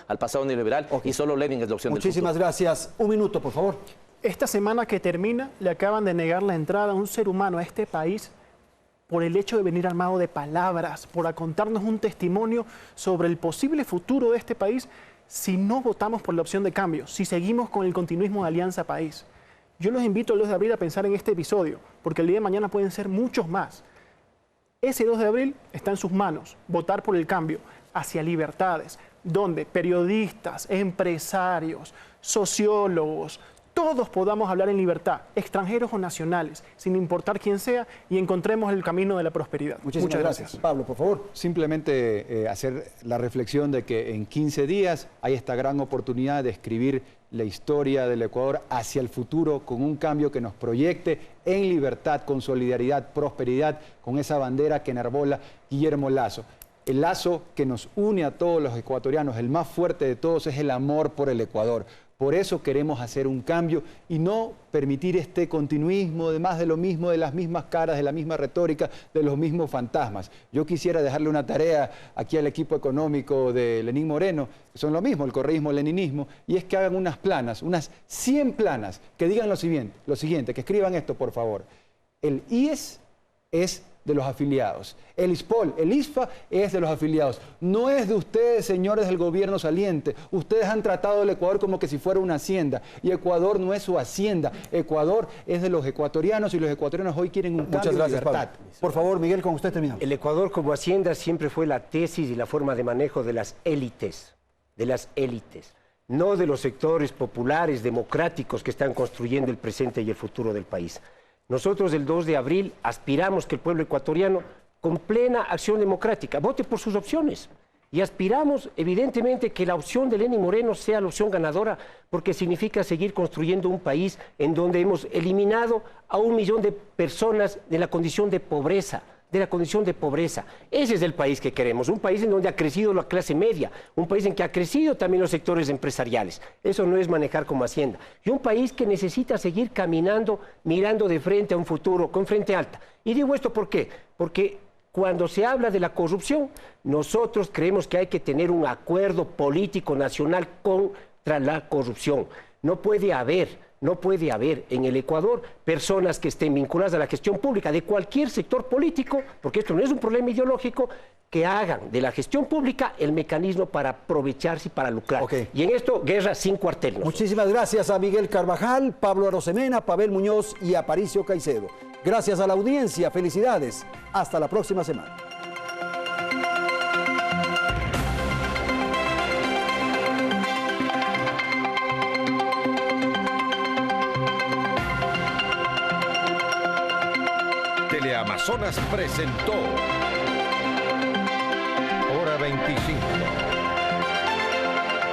neoliberal, y solo Lenin es la opción del futuro. Muchísimas gracias. 1 minuto, por favor. Esta semana que termina, le acaban de negar la entrada a un ser humano a este país por el hecho de venir armado de palabras, por contarnos un testimonio sobre el posible futuro de este país si no votamos por la opción de cambio, si seguimos con el continuismo de Alianza País. Yo los invito el 2 de abril a pensar en este episodio, porque el día de mañana pueden ser muchos más. Ese 2 de abril está en sus manos, votar por el cambio hacia libertades, donde periodistas, empresarios, sociólogos, todos podamos hablar en libertad, extranjeros o nacionales, sin importar quién sea, y encontremos el camino de la prosperidad. Muchas gracias. Pablo, por favor. Simplemente hacer la reflexión de que en 15 días hay esta gran oportunidad de escribir la historia del Ecuador hacia el futuro con un cambio que nos proyecte en libertad, con solidaridad, prosperidad, con esa bandera que enarbola Guillermo Lasso. El lazo que nos une a todos los ecuatorianos, el más fuerte de todos, es el amor por el Ecuador. Por eso queremos hacer un cambio y no permitir este continuismo de más de lo mismo, de las mismas caras, de la misma retórica, de los mismos fantasmas. Yo quisiera dejarle una tarea aquí al equipo económico de Lenín Moreno, que son lo mismo, el correísmo, el leninismo, y es que hagan unas planas, unas 100 planas, que digan lo siguiente, que escriban esto, por favor. El IES es de los afiliados. El ISPOL, el ISFA es de los afiliados. No es de ustedes, señores del gobierno saliente. Ustedes han tratado el Ecuador como que si fuera una hacienda. Y Ecuador no es su hacienda. Ecuador es de los ecuatorianos y los ecuatorianos hoy quieren un cambio de libertad. Pablo. Por favor, Miguel, con usted terminamos. El Ecuador como hacienda siempre fue la tesis y la forma de manejo de las élites. No de los sectores populares, democráticos que están construyendo el presente y el futuro del país. Nosotros el 2 de abril aspiramos que el pueblo ecuatoriano, con plena acción democrática, vote por sus opciones. Y aspiramos, evidentemente, que la opción de Lenín Moreno sea la opción ganadora, porque significa seguir construyendo un país en donde hemos eliminado a 1 millón de personas de la condición de pobreza. Ese es el país que queremos, un país en donde ha crecido la clase media, un país en que ha crecido también los sectores empresariales. Eso no es manejar como hacienda. Y un país que necesita seguir caminando, mirando de frente a un futuro, con frente alta. Y digo esto ¿por qué? Porque cuando se habla de la corrupción, nosotros creemos que hay que tener un acuerdo político nacional contra la corrupción. No puede haber en el Ecuador personas que estén vinculadas a la gestión pública de cualquier sector político, porque esto no es un problema ideológico, que hagan de la gestión pública el mecanismo para aprovecharse y para lucrar. Y en esto, guerra sin cuartel. Muchísimas gracias a Miguel Carvajal, Pablo Arosemena, Pavel Muñoz y Aparicio Caicedo. Gracias a la audiencia, felicidades. Hasta la próxima semana. Teleamazonas presentó Hora 25.